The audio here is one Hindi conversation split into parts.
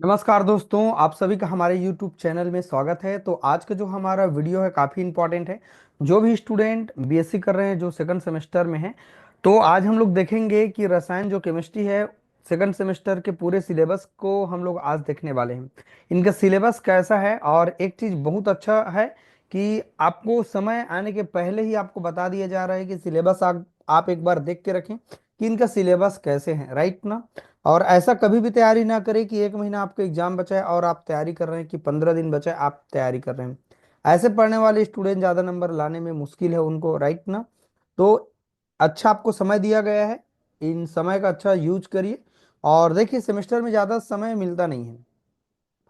नमस्कार दोस्तों, आप सभी का हमारे YouTube चैनल में स्वागत है। तो आज का जो हमारा वीडियो है काफ़ी इंपॉर्टेंट है। जो भी स्टूडेंट बीएससी कर रहे हैं, जो सेकंड सेमेस्टर में हैं, तो आज हम लोग देखेंगे कि रसायन जो केमिस्ट्री है सेकंड सेमेस्टर के पूरे सिलेबस को हम लोग आज देखने वाले हैं। इनका सिलेबस कैसा है, और एक चीज़ बहुत अच्छा है कि आपको समय आने के पहले ही आपको बता दिया जा रहा है कि सिलेबस आप एक बार देख के रखें कि इनका सिलेबस कैसे है, राइट ना। और ऐसा कभी भी तैयारी ना करें कि एक महीना आपका एग्जाम बचा है और आप तैयारी कर रहे हैं, कि 15 दिन बचा है आप तैयारी कर रहे हैं। ऐसे पढ़ने वाले स्टूडेंट ज़्यादा नंबर लाने में मुश्किल है उनको, राइट ना। तो अच्छा आपको समय दिया गया है, इन समय का अच्छा यूज करिए। और देखिए, सेमेस्टर में ज़्यादा समय मिलता नहीं है।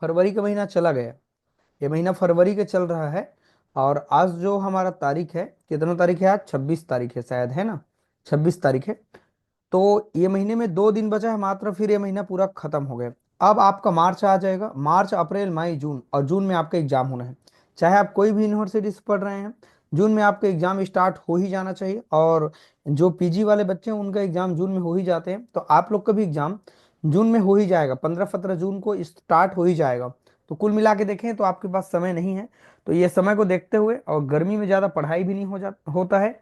फरवरी का महीना चला गया, ये महीना फरवरी के चल रहा है। और आज जो हमारा तारीख है, कितना तारीख है आज? 26 तारीख है शायद, है ना। 26 तारीख है। तो ये महीने में 2 दिन बचा है मात्र, फिर ये महीना पूरा खत्म हो गया। अब आपका मार्च आ जाएगा, मार्च अप्रैल मई जून, और जून में आपका एग्जाम होना है। चाहे आप कोई भी यूनिवर्सिटी से पढ़ रहे हैं, जून में आपका एग्जाम स्टार्ट हो ही जाना चाहिए। और जो पीजी वाले बच्चे हैं उनका एग्जाम जून में हो ही जाते हैं, तो आप लोग का भी एग्जाम जून में हो ही जाएगा, 15-17 जून को स्टार्ट हो ही जाएगा। तो कुल मिला के देखें तो आपके पास समय नहीं है। तो ये समय को देखते हुए, और गर्मी में ज़्यादा पढ़ाई भी नहीं होता है,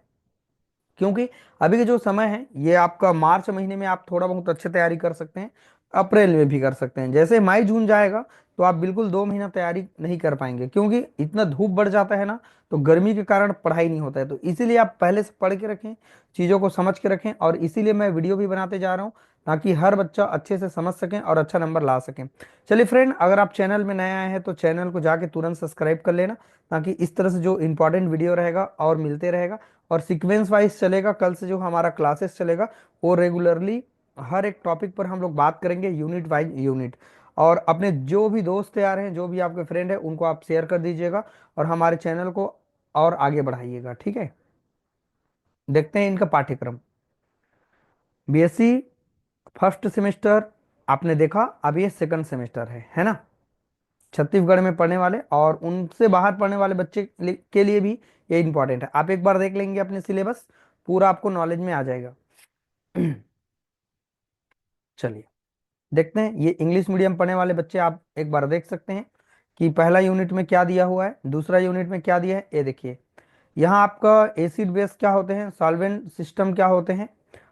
क्योंकि अभी के जो समय है ये आपका मार्च महीने में आप थोड़ा बहुत अच्छे तैयारी कर सकते हैं, अप्रैल में भी कर सकते हैं। जैसे मई जून जाएगा तो आप बिल्कुल 2 महीना तैयारी नहीं कर पाएंगे, क्योंकि इतना धूप बढ़ जाता है ना, तो गर्मी के कारण पढ़ाई नहीं होता है। तो इसीलिए आप पहले से पढ़ के रखें, चीज़ों को समझ के रखें, और इसीलिए मैं वीडियो भी बनाते जा रहा हूँ, ताकि हर बच्चा अच्छे से समझ सकें और अच्छा नंबर ला सकें। चलिए फ्रेंड, अगर आप चैनल में नए आए हैं तो चैनल को जाके तुरंत सब्सक्राइब कर लेना, ताकि इस तरह से जो इंपॉर्टेंट वीडियो रहेगा और मिलते रहेगा। और सीक्वेंस वाइज चलेगा, कल से जो हमारा क्लासेस चलेगा वो रेगुलरली हर एक टॉपिक पर हम लोग बात करेंगे, यूनिट वाइज यूनिट। और अपने जो भी दोस्त यार हैं, जो भी आपके फ्रेंड है, उनको आप शेयर कर दीजिएगा, और हमारे चैनल को और आगे बढ़ाइएगा, ठीक है। देखते हैं इनका पाठ्यक्रम। बीएससी फर्स्ट सेमेस्टर आपने देखा, अब ये सेकंड सेमेस्टर है ना। छत्तीसगढ़ में पढ़ने वाले और उनसे बाहर पढ़ने वाले बच्चे के लिए भी ये इंपॉर्टेंट है। आप एक बार देख लेंगे अपने सिलेबस, पूरा आपको नॉलेज में आ जाएगा। चलिए देखते हैं, ये इंग्लिश मीडियम पढ़ने वाले बच्चे आप एक बार देख सकते हैं कि पहला यूनिट में क्या दिया हुआ है, दूसरा यूनिट में क्या दिया है। ये देखिए, यहाँ आपका एसिड बेस क्या होते हैं, सॉल्वेंट सिस्टम क्या होते हैं,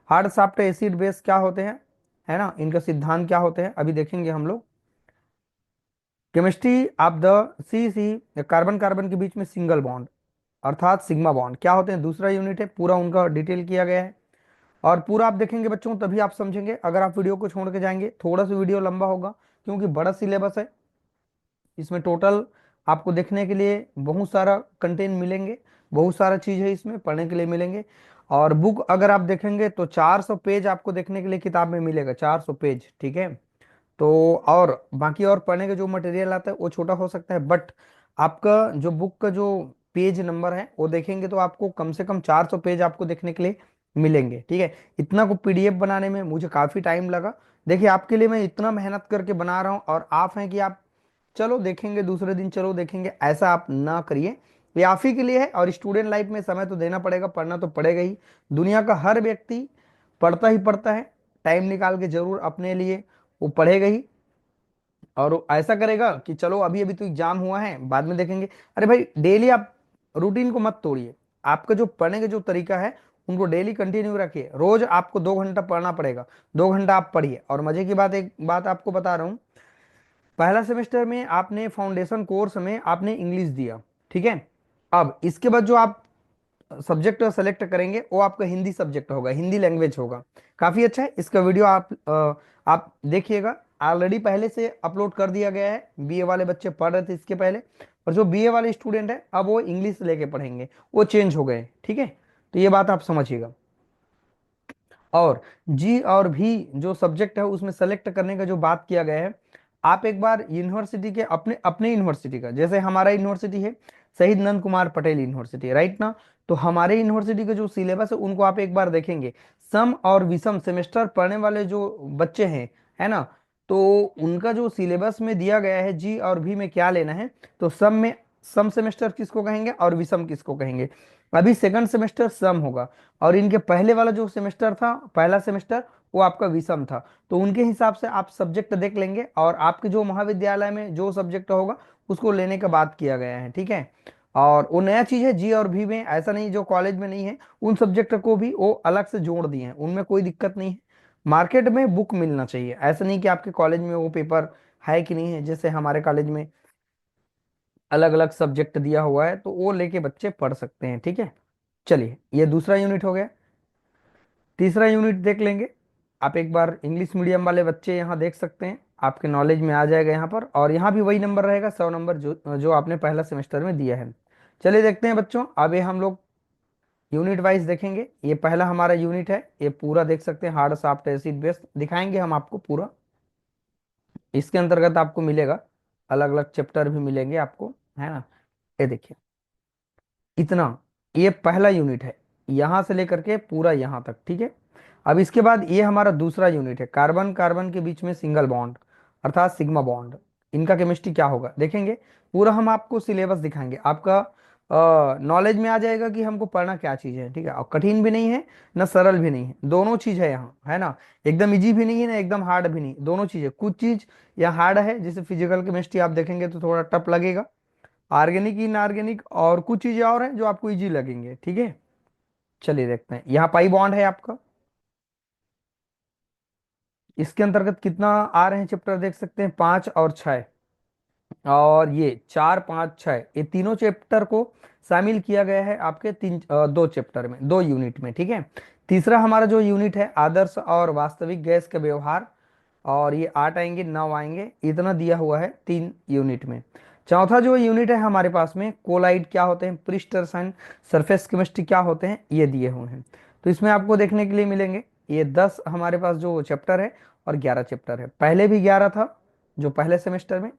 हार्ड सॉफ्ट एसिड बेस क्या होते हैं, है ना, इनका सिद्धांत क्या होते हैं, अभी देखेंगे हम लोग। Chemistry of the C C carbon carbon के बीच में सिंगल बॉन्ड, अर्थात सिग्मा बॉन्ड क्या होते हैं, दूसरा यूनिट है, पूरा उनका डिटेल किया गया है। और पूरा आप देखेंगे बच्चों, तभी आप समझेंगे। अगर आप वीडियो को छोड़ के जाएंगे, थोड़ा सा वीडियो लंबा होगा, क्योंकि बड़ा सिलेबस है। इसमें टोटल आपको देखने के लिए बहुत सारा कंटेंट मिलेंगे, बहुत सारा चीज़ है इसमें पढ़ने के लिए मिलेंगे। और बुक अगर आप देखेंगे तो 400 पेज आपको देखने के लिए किताब में मिलेगा, 400 पेज, ठीक है। तो और बाकी और पढ़ने का जो मटेरियल आता है वो छोटा हो सकता है, बट आपका जो बुक का जो पेज नंबर है वो देखेंगे तो आपको कम से कम 400 पेज आपको देखने के लिए मिलेंगे, ठीक है। इतना को पीडीएफ बनाने में मुझे काफ़ी टाइम लगा। देखिए, आपके लिए मैं इतना मेहनत करके बना रहा हूँ, और आप हैं कि आप चलो देखेंगे दूसरे दिन, चलो देखेंगे, ऐसा आप ना करिए। ये आप ही के लिए है, और स्टूडेंट लाइफ में समय तो देना पड़ेगा, पढ़ना तो पड़ेगा ही। दुनिया का हर व्यक्ति पढ़ता ही पढ़ता है, टाइम निकाल के जरूर अपने लिए वो पढ़ेगा ही। और वो ऐसा करेगा कि चलो अभी अभी तो एग्जाम हुआ है, बाद में देखेंगे। अरे भाई, डेली आप रूटीन को मत तोड़िए। आपका जो पढ़ने का जो तरीका है उनको डेली कंटिन्यू रखिए। रोज आपको 2 घंटा पढ़ना पड़ेगा, 2 घंटा आप पढ़िए। और मजे की बात, एक बात आपको बता रहा हूँ, पहला सेमेस्टर में आपने फाउंडेशन कोर्स में आपने इंग्लिश दिया, ठीक है। अब इसके बाद जो आप सब्जेक्ट सेलेक्ट करेंगे वो आपका हिंदी सब्जेक्ट होगा, हिंदी लैंग्वेज होगा। काफी अच्छा है, इसका वीडियो आप देखिएगा। ऑलरेडी पहले से अपलोड कर दिया गया है, बीए वाले बच्चे पढ़ रहे थे इसके पहले। और जो बीए वाले स्टूडेंट है अब वो इंग्लिश लेके पढ़ेंगे, वो चेंज हो गए, ठीक है। तो ये बात आप समझिएगा। और जी और भी जो सब्जेक्ट है उसमें सेलेक्ट करने का जो बात किया गया है, आप एक बार यूनिवर्सिटी के अपने अपने यूनिवर्सिटी का, जैसे हमारा यूनिवर्सिटी है शहीद नंद कुमार पटेल यूनिवर्सिटी, राइट ना। तो हमारे यूनिवर्सिटी का जो सिलेबस है उनको आप एक बार देखेंगे। सम और विषम सेमेस्टर पढ़ने वाले जो बच्चे हैं, है ना, तो उनका जो सिलेबस में दिया गया है जी और भी में क्या लेना है। तो सम में सम सेमेस्टर किसको कहेंगे और विषम किसको कहेंगे। अभी सेकंड सेमेस्टर सम होगा, और इनके पहले वाला जो सेमेस्टर था, पहला सेमेस्टर, वो आपका विषम था। तो उनके हिसाब से आप सब्जेक्ट देख लेंगे और आपके जो महाविद्यालय में जो सब्जेक्ट होगा उसको लेने का बात किया गया है, ठीक है। और वो नया चीज है जी और भी में, ऐसा नहीं जो कॉलेज में नहीं है, उन सब्जेक्ट को भी वो अलग से जोड़ दिए हैं, उनमें कोई दिक्कत नहीं है। मार्केट में बुक मिलना चाहिए, ऐसा नहीं कि आपके कॉलेज में वो पेपर है कि नहीं है। जैसे हमारे कॉलेज में अलग अलग सब्जेक्ट दिया हुआ है तो वो लेके बच्चे पढ़ सकते हैं, ठीक है। चलिए, ये दूसरा यूनिट हो गया। तीसरा यूनिट देख लेंगे। आप एक बार इंग्लिश मीडियम वाले बच्चे यहाँ देख सकते हैं, आपके नॉलेज में आ जाएगा यहाँ पर, और यहाँ भी वही नंबर रहेगा 100 नंबर जो जो आपने पहला सेमेस्टर में दिया है। चलिए देखते हैं बच्चों, अब ये हम लोग यूनिट वाइज देखेंगे। ये पहला हमारा यूनिट है, ये पूरा देख सकते हैं, हार्ड सॉफ्ट एसिड बेस दिखाएंगे हम आपको पूरा। इसके अंतर्गत आपको मिलेगा, अलग अलग चैप्टर भी मिलेंगे आपको, है ना। ये देखिए, इतना, ये पहला यूनिट है, यहां से लेकर के पूरा यहां तक, ठीक है। अब इसके बाद ये हमारा दूसरा यूनिट है, कार्बन कार्बन के बीच में सिंगल बॉन्ड अर्थात सिग्मा बॉन्ड। इनका केमिस्ट्री क्या होगा देखेंगे, पूरा हम आपको सिलेबस दिखाएंगे, आपका नॉलेज में आ जाएगा कि हमको पढ़ना क्या चीज है, ठीक है। और कठिन भी नहीं है ना सरल भी नहीं है, दोनों चीज है यहाँ, है ना। एकदम इजी भी नहीं है ना एकदम हार्ड भी नहीं, दोनों चीज है। कुछ चीज यहाँ हार्ड है, जैसे फिजिकल केमिस्ट्री आप देखेंगे तो थोड़ा टफ लगेगा, ऑर्गेनिक इनऑर्गेनिक और कुछ चीजें और हैं जो आपको इजी लगेंगे, ठीक है। चलिए देखते हैं, यहाँ पाई बॉन्ड है आपका, इसके अंतर्गत कितना आ रहे हैं चैप्टर देख सकते हैं, 5 और 6, और ये 4, 5, 6, ये तीनों चैप्टर को शामिल किया गया है आपके दो चैप्टर में, दो यूनिट में, ठीक है। तीसरा हमारा जो यूनिट है, आदर्श और वास्तविक गैस का व्यवहार, और ये 8 आएंगे 9 आएंगे, इतना दिया हुआ है 3 यूनिट में। चौथा जो यूनिट है हमारे पास में, कोलाइड क्या होते हैं, पृष्ठ रसायन, सरफेस केमिस्ट्री क्या होते हैं, ये दिए हुए हैं। तो इसमें आपको देखने के लिए मिलेंगे ये 10 हमारे पास जो चैप्टर है, और 11 चैप्टर है। पहले भी 11 था जो पहले सेमेस्टर में,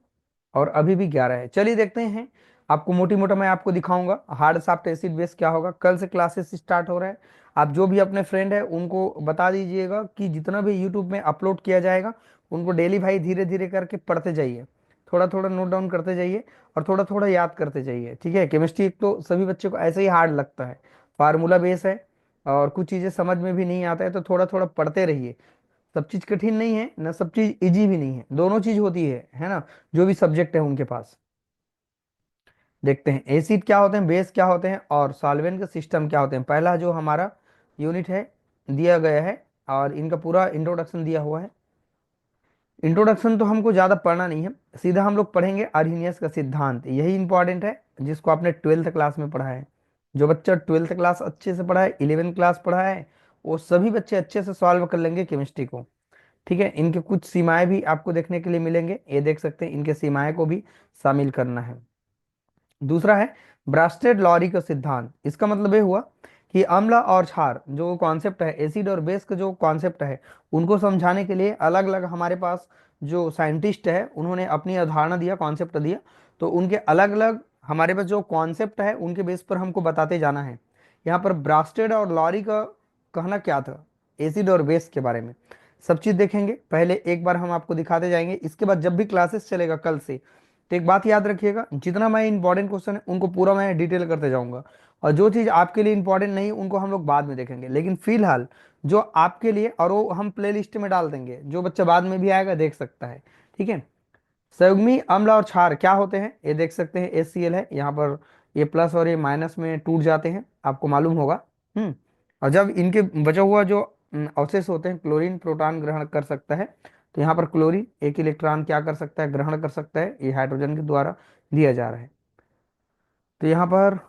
और अभी भी 11 है। चलिए देखते हैं, आपको मोटी मोटा मैं आपको दिखाऊंगा हार्ड सॉफ्ट एसिड बेस क्या होगा। कल से क्लासेस स्टार्ट हो रहा है, आप जो भी अपने फ्रेंड है उनको बता दीजिएगा कि जितना भी यूट्यूब में अपलोड किया जाएगा उनको डेली भाई धीरे धीरे करके पढ़ते जाइए, थोड़ा थोड़ा नोट डाउन करते जाइए, और थोड़ा थोड़ा याद करते जाइए, ठीक है। केमिस्ट्री एक तो सभी बच्चों को ऐसे ही हार्ड लगता है, फार्मूला बेस है, और कुछ चीजें समझ में भी नहीं आता है, तो थोड़ा थोड़ा पढ़ते रहिए। सब चीज कठिन नहीं है ना, सब चीज इजी भी नहीं है, दोनों चीज होती है ना। जो भी सब्जेक्ट है उनके पास देखते हैं, एसिड क्या होते हैं, बेस क्या होते हैं, और सॉल्वेंट का सिस्टम क्या होते हैं। पहला जो हमारा यूनिट है दिया गया है, और इनका पूरा इंट्रोडक्शन दिया हुआ है। इंट्रोडक्शन तो हमको ज्यादा पढ़ना नहीं है, सीधा हम लोग पढ़ेंगे अर्हीनियस का सिद्धांत, यही इंपॉर्टेंट है जिसको आपने 12th क्लास में पढ़ा है। जो बच्चा 12th क्लास अच्छे से पढ़ा है, 11th क्लास पढ़ा है, वो सभी बच्चे अच्छे से सॉल्व कर लेंगे केमिस्ट्री को, ठीक है। इनके कुछ सीमाएं भी आपको देखने के लिए मिलेंगे, ये देख सकते हैं, इनके सीमाएं को भी शामिल करना है। दूसरा है ब्रास्टेड लॉरी का सिद्धांत, इसका मतलब ये हुआ कि अम्ल और क्षार जो कॉन्सेप्ट है, एसिड और बेस का जो कॉन्सेप्ट है, उनको समझाने के लिए अलग अलग हमारे पास जो साइंटिस्ट है उन्होंने अपनी अवधारणा दिया, कॉन्सेप्ट दिया। तो उनके अलग अलग हमारे पास जो कॉन्सेप्ट है उनके बेस पर हमको बताते जाना है। यहाँ पर ब्रास्टेड और लॉरी का कहना क्या था एसिड और बेस के बारे में, सब चीज देखेंगे। पहले एक बार हम आपको दिखाते जाएंगे, इसके बाद जब भी क्लासेस चलेगा कल से, तो एक बात याद रखिएगा, जितना मैं इंपॉर्टेंट क्वेश्चन है उनको पूरा मैं डिटेल करते जाऊंगा, और जो चीज आपके लिए इंपॉर्टेंट नहीं उनको हम लोग बाद में देखेंगे। लेकिन फिलहाल जो आपके लिए, और वो हम प्ले लिस्ट में डाल देंगे, जो बच्चा बाद में भी आएगा देख सकता है, ठीक है। संयुग्मी अम्ल और क्षार क्या होते हैं, ये देख सकते हैं, HCl है यहाँ पर, ये प्लस और ये माइनस में टूट जाते हैं, आपको मालूम होगा। और जब इनके बचा हुआ जो अवशेष होते हैं, क्लोरीन प्रोटॉन ग्रहण कर सकता है, तो यहाँ पर क्लोरीन एक इलेक्ट्रॉन क्या कर सकता है, ग्रहण कर सकता है, ये हाइड्रोजन के द्वारा दिया जा रहा है। तो यहाँ पर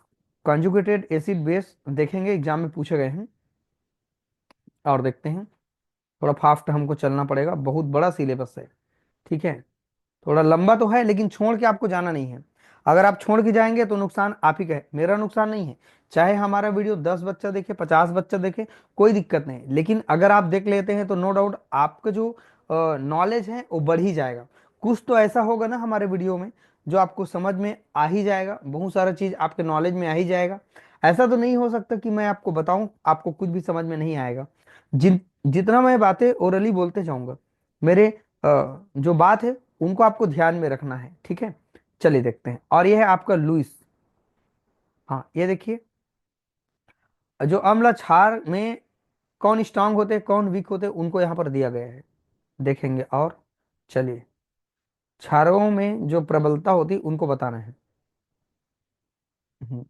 कंजुगेटेड एसिड बेस देखेंगे, एग्जाम में पूछे गए हैं, और देखते हैं। थोड़ा फास्ट हमको चलना पड़ेगा, बहुत बड़ा सिलेबस है, ठीक है। थोड़ा लंबा तो है लेकिन छोड़ के आपको जाना नहीं है, अगर आप छोड़ के जाएंगे तो नुकसान आप ही का है, मेरा नुकसान नहीं है। चाहे हमारा वीडियो 10 बच्चा देखे, 50 बच्चा देखे, कोई दिक्कत नहीं, लेकिन अगर आप देख लेते हैं तो नो डाउट आपका जो नॉलेज है वो बढ़ ही जाएगा। कुछ तो ऐसा होगा ना हमारे वीडियो में जो आपको समझ में आ ही जाएगा, बहुत सारा चीज आपके नॉलेज में आ ही जाएगा। ऐसा तो नहीं हो सकता कि मैं आपको बताऊं आपको कुछ भी समझ में नहीं आएगा। जितना मैं बातें ओरली बोलते जाऊंगा, मेरे जो बात है उनको आपको ध्यान में रखना है, ठीक है। चलिए देखते हैं, और ये है आपका लुइस। हाँ, ये देखिए, जो अम्ल क्षार में कौन स्ट्रांग होते हैं कौन वीक होते हैं उनको यहाँ पर दिया गया है, देखेंगे। और चलिए, क्षारों में जो प्रबलता होती है उनको बताना है। हम्म,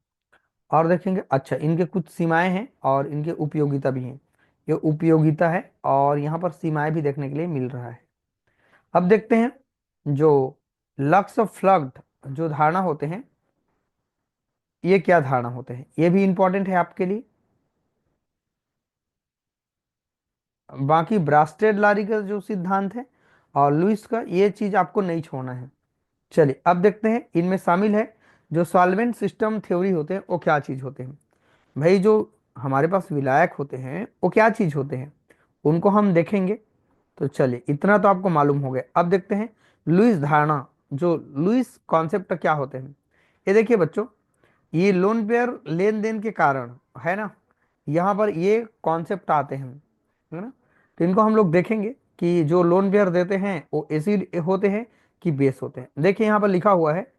और देखेंगे, अच्छा इनके कुछ सीमाएं हैं और इनके उपयोगिता भी हैं। ये उपयोगिता है और यहाँ पर सीमाएं भी देखने के लिए मिल रहा है। अब देखते हैं जो लक्स फ्लग्ड जो धारणा होते हैं, ये क्या धारणा होते हैं, ये भी इंपॉर्टेंट है आपके लिए। बाकी ब्रास्टेड लारी का जो सिद्धांत है और लुइस का, ये चीज आपको नहीं छोड़ना है। चलिए अब देखते हैं इनमें शामिल है जो सॉल्वेंट सिस्टम थ्योरी होते हैं वो क्या चीज होते हैं। भाई जो हमारे पास विलायक होते हैं वो क्या चीज होते हैं, उनको हम देखेंगे। तो चलिए इतना तो आपको मालूम हो गया। अब देखते हैं लुइस धारणा, जो लुइस कॉन्सेप्ट क्या होते हैं। ये देखिए बच्चों, ये लोन पेयर लेन देन के कारण है ना, यहाँ पर ये कॉन्सेप्ट आते हैं, है ना। तो इनको हम लोग देखेंगे कि जो लोन पेयर देते हैं वो एसिड होते हैं कि बेस होते हैं। देखिए यहाँ पर लिखा हुआ है,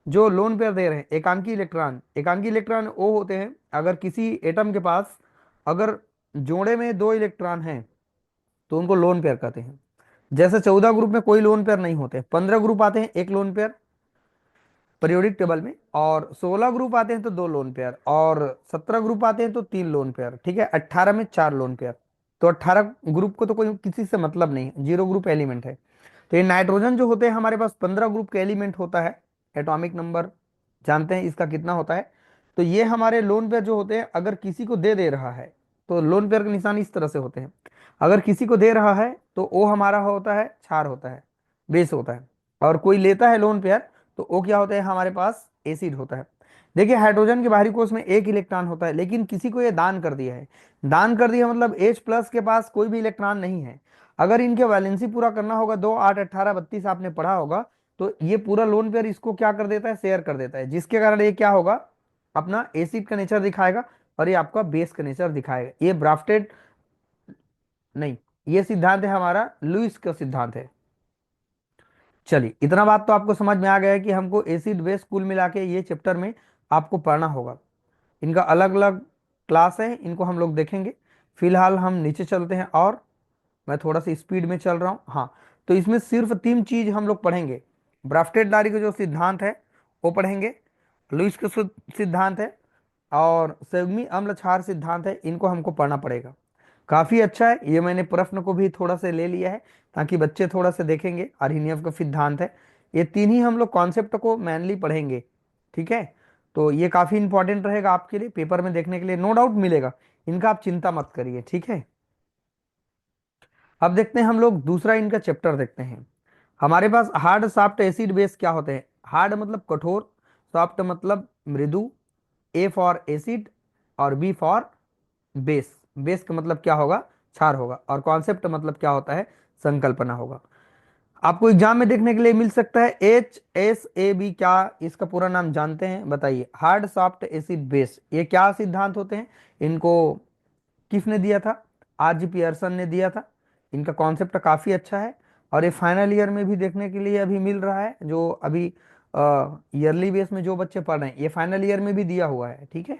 जो लोन पेयर दे रहे हैं एकांकी इलेक्ट्रॉन, एकांकी इलेक्ट्रॉन वो होते हैं अगर किसी एटम के पास अगर जोड़े में 2 इलेक्ट्रॉन हैं तो उनको लोन पेयर कहते हैं। जैसे 14 ग्रुप में कोई लोन पेयर नहीं होते, 15 ग्रुप आते हैं एक लोन पेयर पीरियोडिक टेबल में, और 16 ग्रुप आते हैं तो 2 लोन पेयर, और 17 ग्रुप आते हैं तो 3 लोन पेयर, ठीक है, 18 में 4 लोन पेयर। तो 18 ग्रुप को तो कोई किसी से मतलब नहीं है, 0 ग्रुप एलिमेंट है। तो ये नाइट्रोजन जो होते हैं हमारे पास 15 ग्रुप के एलिमेंट होता है। एटॉमिक नंबर जानते हैं इसका कितना होता है। तो ये हमारे लोन पेयर जो होते हैं अगर किसी को दे दे रहा है तो लोन पेयर के निशान इस तरह से होते हैं। अगर किसी को दे रहा है तो वो हमारा होता है क्षार होता है, बेस होता है। और कोई लेता है लोन पेयर तो वो क्या होता है हमारे पास एसिड होता है। देखिए हाइड्रोजन के बाहरी कोश में 1 इलेक्ट्रॉन होता है, लेकिन किसी को ये दान कर दिया है। दान कर दिया मतलब H प्लस के पास कोई भी इलेक्ट्रॉन नहीं है। अगर इनके वैलेंसी पूरा करना होगा 2 8 18 32 आपने पढ़ा होगा, तो ये पूरा लोन पेयर इसको क्या कर देता है, शेयर कर देता है, जिसके कारण ये क्या होगा, अपना एसिड का नेचर दिखाएगा और ये आपका बेस का नेचर दिखाएगा। ये ब्राफ्टेड नहीं, ये सिद्धांत है हमारा लुईस का सिद्धांत है। चलिए इतना बात तो आपको समझ में आ गया है कि हमको एसिड बेस कुल मिला के ये चैप्टर में आपको पढ़ना होगा। इनका अलग अलग क्लास है, इनको हम लोग देखेंगे। फिलहाल हम नीचे चलते हैं और मैं थोड़ा सा स्पीड में चल रहा हूँ। हाँ, तो इसमें सिर्फ 3 चीज हम लोग पढ़ेंगे। ब्राफ्टेड लारी का जो सिद्धांत है वो पढ़ेंगे, लुईस का सिद्धांत है, और संयुग्मी अम्ल क्षार सिद्धांत है। इनको हमको पढ़ना पड़ेगा। काफी अच्छा है, ये मैंने प्रश्न को भी थोड़ा सा ले लिया है ताकि बच्चे थोड़ा सा देखेंगे। अर्हिनियव का सिद्धांत है, ये 3 ही हम लोग कॉन्सेप्ट को मेनली पढ़ेंगे, ठीक है। तो ये काफी इंपॉर्टेंट रहेगा आपके लिए, पेपर में देखने के लिए नो डाउट मिलेगा, इनका आप चिंता मत करिए, ठीक है। अब देखते हैं हम लोग दूसरा इनका चैप्टर देखते हैं। हमारे पास हार्ड सॉफ्ट एसिड बेस क्या होते हैं। हार्ड मतलब कठोर, सॉफ्ट मतलब मृदु, ए फॉर एसिड और बी फॉर बेस। बेस का मतलब क्या होगा, क्षार होगा, और कॉन्सेप्ट मतलब क्या होता है, संकल्पना होगा। आपको एग्जाम में देखने के लिए मिल सकता है HSAB, क्या इसका पूरा नाम जानते हैं बताइए। हार्ड सॉफ्ट एसिड बेस, ये क्या सिद्धांत होते हैं, इनको किसने दिया था, RG पियर्सन ने दिया था। इनका कॉन्सेप्ट काफी अच्छा है और ये फाइनल ईयर में भी देखने के लिए अभी मिल रहा है। जो अभी ईयरली बेस में जो बच्चे पढ़ रहे हैं ये फाइनल ईयर में भी दिया हुआ है, ठीक है।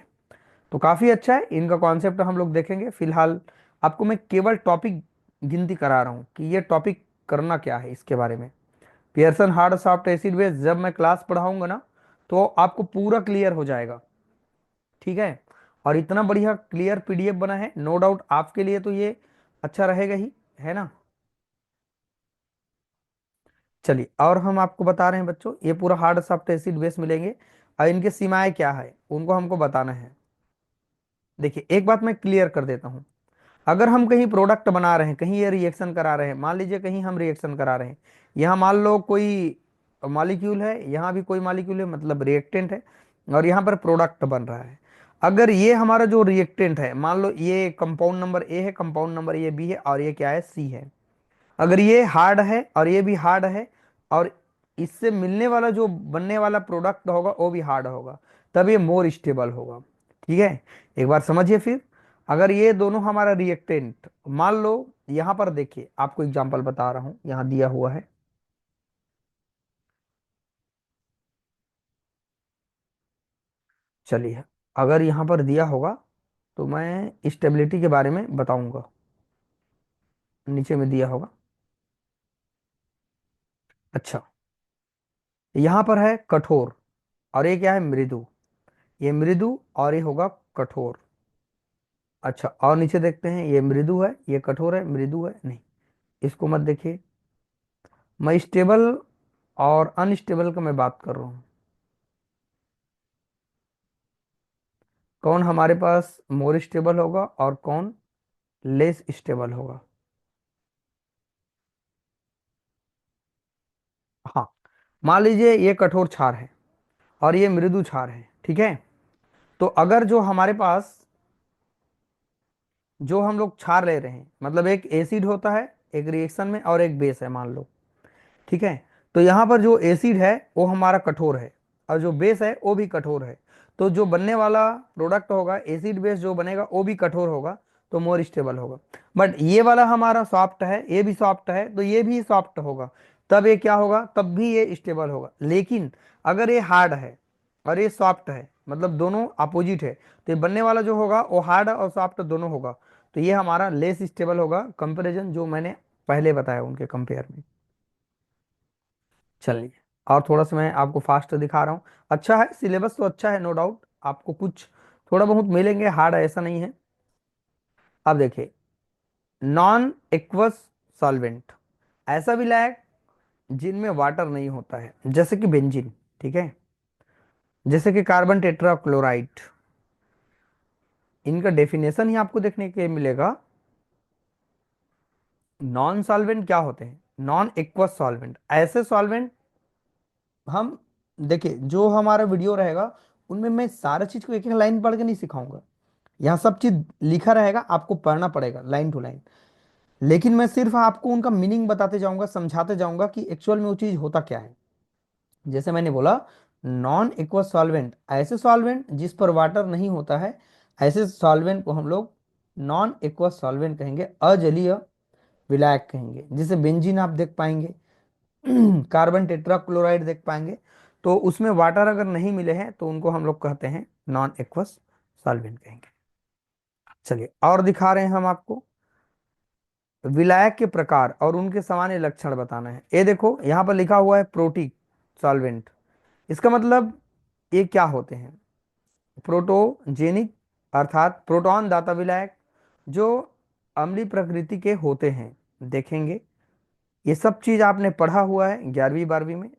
तो काफी अच्छा है, इनका कॉन्सेप्ट हम लोग देखेंगे। फिलहाल आपको मैं केवल टॉपिक गिनती करा रहा हूँ कि ये टॉपिक करना क्या है इसके बारे में। Pearson hard soft acid base जब मैं क्लास पढ़ाऊंगा ना तो आपको पूरा क्लियर हो जाएगा, ठीक है। और इतना बढ़िया क्लियर PDF बना है, नो डाउट आपके लिए तो ये अच्छा रहेगा ही, है ना। चलिए और हम आपको बता रहे हैं बच्चों, ये पूरा हार्ड सॉफ्ट एसिड बेस मिलेंगे और इनके सीमाएं क्या है उनको हमको बताना है। देखिए एक बात मैं क्लियर कर देता हूं, अगर हम कहीं प्रोडक्ट बना रहे हैं, कहीं ये रिएक्शन करा रहे हैं, मान लीजिए कहीं हम रिएक्शन करा रहे हैं, यहाँ मान लो कोई मॉलिक्यूल है, यहाँ भी कोई मॉलिक्यूल है मतलब रिएक्टेंट है, और यहाँ पर प्रोडक्ट बन रहा है। अगर ये हमारा जो रिएक्टेंट है, मान लो ये कंपाउंड नंबर A है, कंपाउंड नंबर ये B है, और ये क्या है, C है। अगर ये हार्ड है और ये भी हार्ड है, और इससे मिलने वाला जो बनने वाला प्रोडक्ट होगा वो भी हार्ड होगा, तब ये मोर स्टेबल होगा, ठीक है। एक बार समझिए फिर, अगर ये दोनों हमारा रिएक्टेंट, मान लो यहां पर देखिए आपको एग्जांपल बता रहा हूं, यहां दिया हुआ है। चलिए अगर यहां पर दिया होगा तो मैं स्टेबिलिटी के बारे में बताऊंगा, नीचे में दिया होगा। अच्छा, यहाँ पर है कठोर, और ये क्या है, मृदु। ये मृदु और ये होगा कठोर। अच्छा, और नीचे देखते हैं, ये मृदु है, ये कठोर है, मृदु है नहीं, इसको मत देखिए। मैं स्टेबल और अनस्टेबल का मैं बात कर रहा हूँ। कौन हमारे पास मोर स्टेबल होगा और कौन लेस स्टेबल होगा। हाँ, मान लीजिए ये कठोर क्षार है और ये मृदु क्षार है, ठीक है। तो अगर जो हमारे पास जो हम लोग क्षार ले रहे हैं, मतलब एक एसिड होता है एक रिएक्शन में और एक बेस है मान लो, ठीक है। तो यहाँ पर जो एसिड है वो हमारा कठोर है और जो बेस है वो भी कठोर है। तो जो बनने वाला प्रोडक्ट होगा एसिड बेस जो बनेगा वो भी कठोर होगा, तो मोर स्टेबल होगा। बट ये वाला हमारा सॉफ्ट है, ये भी सॉफ्ट है, तो ये भी सॉफ्ट होगा, तब ये क्या होगा, तब भी ये स्टेबल होगा। लेकिन अगर ये हार्ड है और ये सॉफ्ट है, मतलब दोनों अपोजिट है, तो ये बनने वाला जो होगा वो हार्ड और सॉफ्ट दोनों होगा, तो ये हमारा लेस स्टेबल होगा, कंपेरिजन जो मैंने पहले बताया उनके कंपेयर में। चलिए, और थोड़ा सा मैं आपको फास्ट दिखा रहा हूँ। अच्छा है, सिलेबस तो अच्छा है, नो डाउट आपको कुछ थोड़ा बहुत मिलेंगे, हार्ड ऐसा नहीं है। अब देखिए, नॉन एक्वस सॉल्वेंट, ऐसा विलायक जिनमें वाटर नहीं होता है, जैसे कि बेंजीन, ठीक है, जैसे कि कार्बन टेट्राक्लोराइड। इनका डेफिनेशन ही आपको देखने के लिए मिलेगा। नॉन सॉल्वेंट क्या होते हैं, नॉन एक्वस सॉल्वेंट, ऐसे सॉल्वेंट हम, देखिए जो हमारा वीडियो रहेगा उनमें मैं सारा चीज को एक एक लाइन पढ़ के नहीं सिखाऊंगा, यहाँ सब चीज लिखा रहेगा, आपको पढ़ना पड़ेगा लाइन टू लाइन। लेकिन मैं सिर्फ आपको उनका मीनिंग बताते जाऊंगा, समझाते जाऊंगा कि एक्चुअल में वो चीज होता क्या है। जैसे मैंने बोला, नॉन एक्वस सॉल्वेंट, ऐसे सॉल्वेंट जिस पर वाटर नहीं होता है, ऐसे सॉल्वेंट को हम लोग नॉन एक्वस सॉल्वेंट कहेंगे, अजलीय विलायक कहेंगे। जैसे बेंजीन आप देख पाएंगे, कार्बन टेट्राक्लोराइड देख पाएंगे, तो उसमें वाटर अगर नहीं मिले हैं तो उनको हम लोग कहते हैं नॉन एक्वस सॉल्वेंट कहेंगे। चलिए, और दिखा रहे हैं हम आपको विलायक के प्रकार और उनके सामान्य लक्षण बताना है। ये देखो यहाँ पर लिखा हुआ है प्रोटिक सॉल्वेंट, इसका मतलब ये क्या होते हैं, प्रोटोजेनिक अर्थात प्रोटॉन दाता विलायक जो अम्लीय प्रकृति के होते हैं, देखेंगे। ये सब चीज आपने पढ़ा हुआ है 11वीं 12वीं में।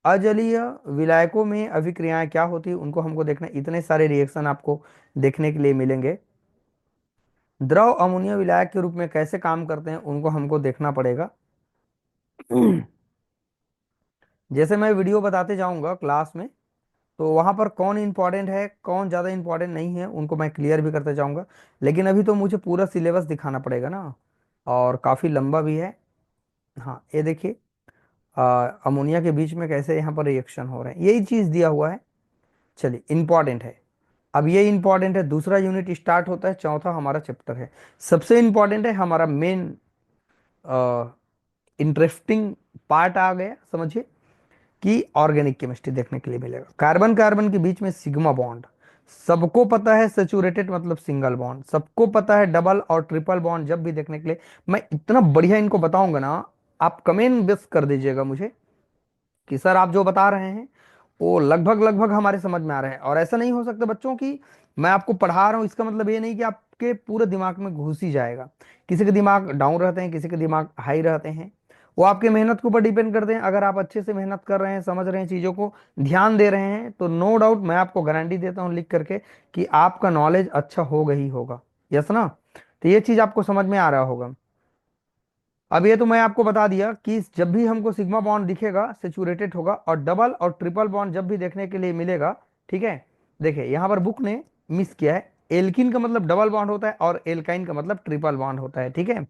अजलीय विलायकों में अभिक्रियाएं क्या होती है उनको हमको देखना, इतने सारे रिएक्शन आपको देखने के लिए मिलेंगे। द्रव अमोनिया विलायक के रूप में कैसे काम करते हैं उनको हमको देखना पड़ेगा। जैसे मैं वीडियो बताते जाऊंगा क्लास में, तो वहां पर कौन इंपॉर्टेंट है कौन ज़्यादा इंपॉर्टेंट नहीं है उनको मैं क्लियर भी करते जाऊंगा। लेकिन अभी तो मुझे पूरा सिलेबस दिखाना पड़ेगा ना, और काफ़ी लंबा भी है। हाँ, ये देखिए, अमोनिया के बीच में कैसे यहाँ पर रिएक्शन हो रहे हैं, यही चीज़ दिया हुआ है। चलिए, इंपॉर्टेंट है। अब ये इंपॉर्टेंट है, दूसरा यूनिट स्टार्ट होता है, चौथा हमारा चैप्टर है। सबसे इंपॉर्टेंट है हमारा मेन इंटरेस्टिंग पार्ट आ गया, समझिए कि ऑर्गेनिक केमिस्ट्री देखने के लिए मिलेगा। कार्बन कार्बन के बीच में सिग्मा बॉन्ड, सबको पता है, सेचुरेटेड मतलब सिंगल बॉन्ड, सबको पता है, डबल और ट्रिपल बॉन्ड जब भी देखने के लिए मैं इतना बढ़िया इनको बताऊंगा ना, आप कमेंट बस कर दीजिएगा मुझे कि सर आप जो बता रहे हैं वो लगभग लगभग हमारे समझ में आ रहा है। और ऐसा नहीं हो सकता बच्चों की मैं आपको पढ़ा रहा हूँ इसका मतलब ये नहीं कि आपके पूरे दिमाग में घुस ही जाएगा। किसी के दिमाग डाउन रहते हैं, किसी के दिमाग हाई रहते हैं, वो आपके मेहनत के ऊपर डिपेंड करते हैं। अगर आप अच्छे से मेहनत कर रहे हैं, समझ रहे हैं, चीज़ों को ध्यान दे रहे हैं, तो नो डाउट मैं आपको गारंटी देता हूँ लिख करके कि आपका नॉलेज अच्छा होगा ही होगा। यस ना, तो ये चीज़ आपको समझ में आ रहा होगा। अब ये तो मैं आपको बता दिया कि जब भी हमको सिग्मा बॉन्ड दिखेगा सेचुरेटेड होगा, और डबल और ट्रिपल बॉन्ड जब भी देखने के लिए मिलेगा, ठीक है। देखिए यहाँ पर बुक ने मिस किया है, एल्किन का मतलब डबल बॉन्ड होता है और एल्काइन का मतलब ट्रिपल बॉन्ड होता है, ठीक है।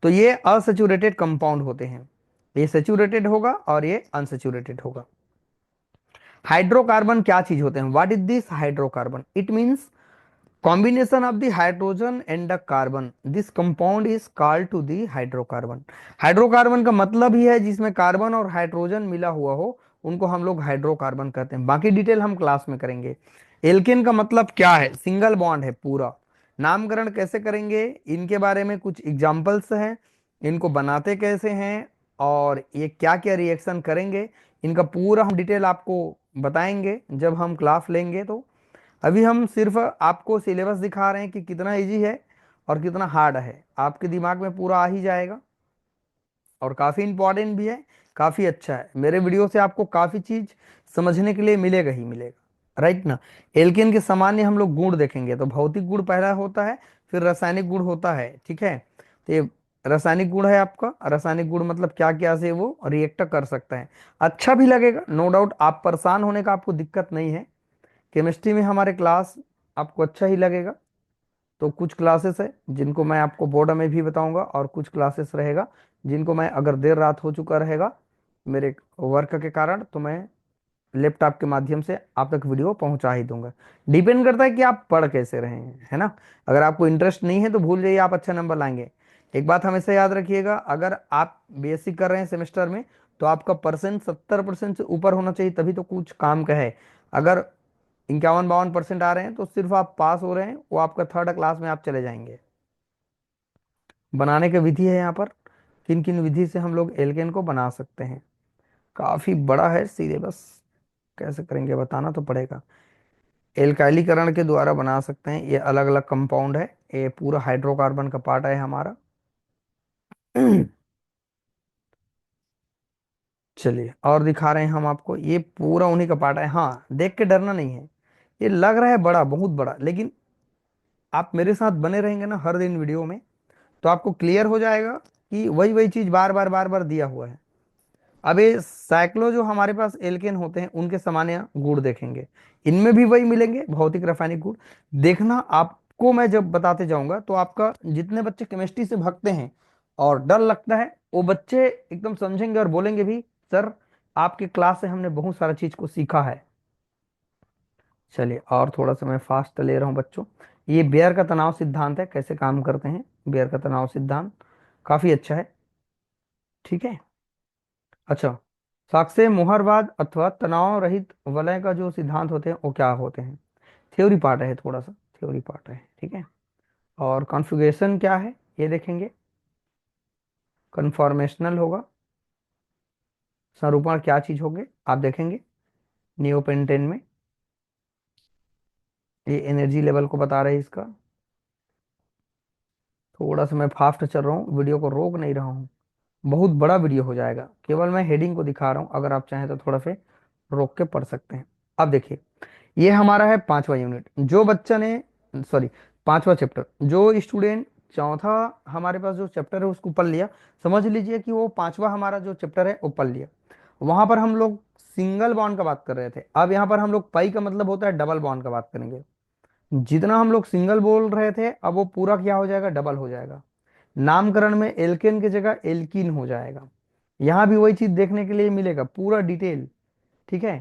तो ये असेचुरेटेड कंपाउंड होते हैं, ये सेचुरेटेड होगा और ये अनसेचुरेटेड होगा। हाइड्रोकार्बन क्या चीज होते हैं, what is this hydrocarbon, it means combination of the hydrogen and the carbon, this compound is called to the hydrocarbon। Hydrocarbon का मतलब ही है जिसमें कार्बन और हाइड्रोजन मिला हुआ हो, उनको हम लोग हाइड्रोकार्बन कहते हैं। बाकी डिटेल हम क्लास में करेंगे। एल्केन का मतलब क्या है? सिंगल बॉन्ड है पूरा। नामकरण कैसे करेंगे, इनके बारे में कुछ एग्जाम्पल्स हैं, इनको बनाते कैसे हैं और ये क्या क्या रिएक्शन करेंगे, इनका पूरा हम डिटेल आपको बताएंगे जब हम क्लास लेंगे। तो अभी हम सिर्फ आपको सिलेबस दिखा रहे हैं कि कितना इजी है और कितना हार्ड है, आपके दिमाग में पूरा आ ही जाएगा। और काफ़ी इंपॉर्टेंट भी है, काफ़ी अच्छा है। मेरे वीडियो से आपको काफ़ी चीज़ समझने के लिए मिलेगा ही मिलेगा, राइट ना। एल्केन के सामान्य हम लोग गुण देखेंगे, तो भौतिक गुण पहला होता है, फिर रासायनिक गुण होता है, ठीक है। तो ये रासायनिक गुण है आपका। रासायनिक गुण मतलब क्या क्या से वो रिएक्ट कर सकता है। अच्छा भी लगेगा, नो डाउट, आप परेशान होने का आपको दिक्कत नहीं है। केमिस्ट्री में हमारे क्लास आपको अच्छा ही लगेगा। तो कुछ क्लासेस है जिनको मैं आपको बोर्ड में भी बताऊंगा, और कुछ क्लासेस रहेगा जिनको मैं, अगर देर रात हो चुका रहेगा मेरे वर्क के कारण, तो मैं लैपटॉप के माध्यम से आप तक वीडियो पहुंचा ही दूंगा। डिपेंड करता है कि आप पढ़ कैसे रहे हैं, है ना। अगर आपको इंटरेस्ट नहीं है तो भूल जाइए, आप अच्छा नंबर लाएंगे। एक बात हमेशा याद रखिएगा, अगर आप बीएससी कर रहे हैं सेमेस्टर में, तो आपका परसेंट 70% से ऊपर होना चाहिए, तभी तो कुछ काम का है। अगर 51-52% आ रहे हैं तो सिर्फ आप पास हो रहे हैं, वो आपका थर्ड क्लास में आप चले जाएंगे। बनाने की विधि है यहाँ पर, किन किन विधि से हम लोग एल्केन को बना सकते हैं। काफी बड़ा है सिलेबस, कैसे करेंगे बताना तो पड़ेगा। एल्काइलीकरण के द्वारा बना सकते हैं, ये अलग अलग कंपाउंड है, ये पूरा हाइड्रोकार्बन का पार्ट है हमारा। चलिए और दिखा रहे हैं हम आपको, ये पूरा उन्हीं का पार्ट है। हाँ, देख के डरना नहीं है, ये लग रहा है बड़ा, बहुत बड़ा, लेकिन आप मेरे साथ बने रहेंगे ना हर दिन वीडियो में, तो आपको क्लियर हो जाएगा कि वही वही चीज बार बार दिया हुआ है। अब ये साइक्लो जो हमारे पास एल्केन होते हैं, उनके सामान्य गुण देखेंगे, इनमें भी वही मिलेंगे, भौतिक रासायनिक गुण। देखना, आपको मैं जब बताते जाऊंगा तो आपका, जितने बच्चे केमिस्ट्री से भागते हैं और डर लगता है, वो बच्चे एकदम समझेंगे और बोलेंगे भी, सर आपके क्लास से हमने बहुत सारा चीज को सीखा है। चलिए और थोड़ा सा मैं फास्ट ले रहा हूँ बच्चों। ये बेयर का तनाव सिद्धांत है, कैसे काम करते हैं बेयर का तनाव सिद्धांत, काफी अच्छा है, ठीक है। अच्छा, साक्ष्य मोहरवाद अथवा तनाव रहित वलय का जो सिद्धांत होते हैं वो क्या होते हैं? थ्योरी पार्ट है, थोड़ा सा थ्योरी पार्ट है, ठीक है। और कॉन्फ़िगरेशन क्या है ये देखेंगे, कन्फॉर्मेशनल होगा। संरूपण क्या चीज होंगे आप देखेंगे नियोपेंटेन में, ये एनर्जी लेवल को बता रहे हैं इसका। थोड़ा सा मैं फास्ट चल रहा हूँ, वीडियो को रोक नहीं रहा हूँ, बहुत बड़ा वीडियो हो जाएगा, केवल मैं हेडिंग को दिखा रहा हूँ, अगर आप चाहें तो थोड़ा से रोक के पढ़ सकते हैं। अब देखिए, ये हमारा है पांचवा यूनिट, जो बच्चा ने, सॉरी, पांचवा चैप्टर, जो स्टूडेंट चौथा हमारे पास जो चैप्टर है उसको पढ़ लिया, समझ लीजिए कि वो पांचवा हमारा जो चैप्टर है वो पढ़ लिया। वहां पर हम लोग सिंगल बॉन्ड का बात कर रहे थे, अब यहाँ पर हम लोग पाई का मतलब होता है डबल बॉन्ड का बात करेंगे। जितना हम लोग सिंगल बोल रहे थे, अब वो पूरा क्या हो जाएगा, डबल हो जाएगा। नामकरण में एल्केन की जगह एल्कीन हो जाएगा। यहाँ भी वही चीज देखने के लिए मिलेगा, पूरा डिटेल, ठीक है।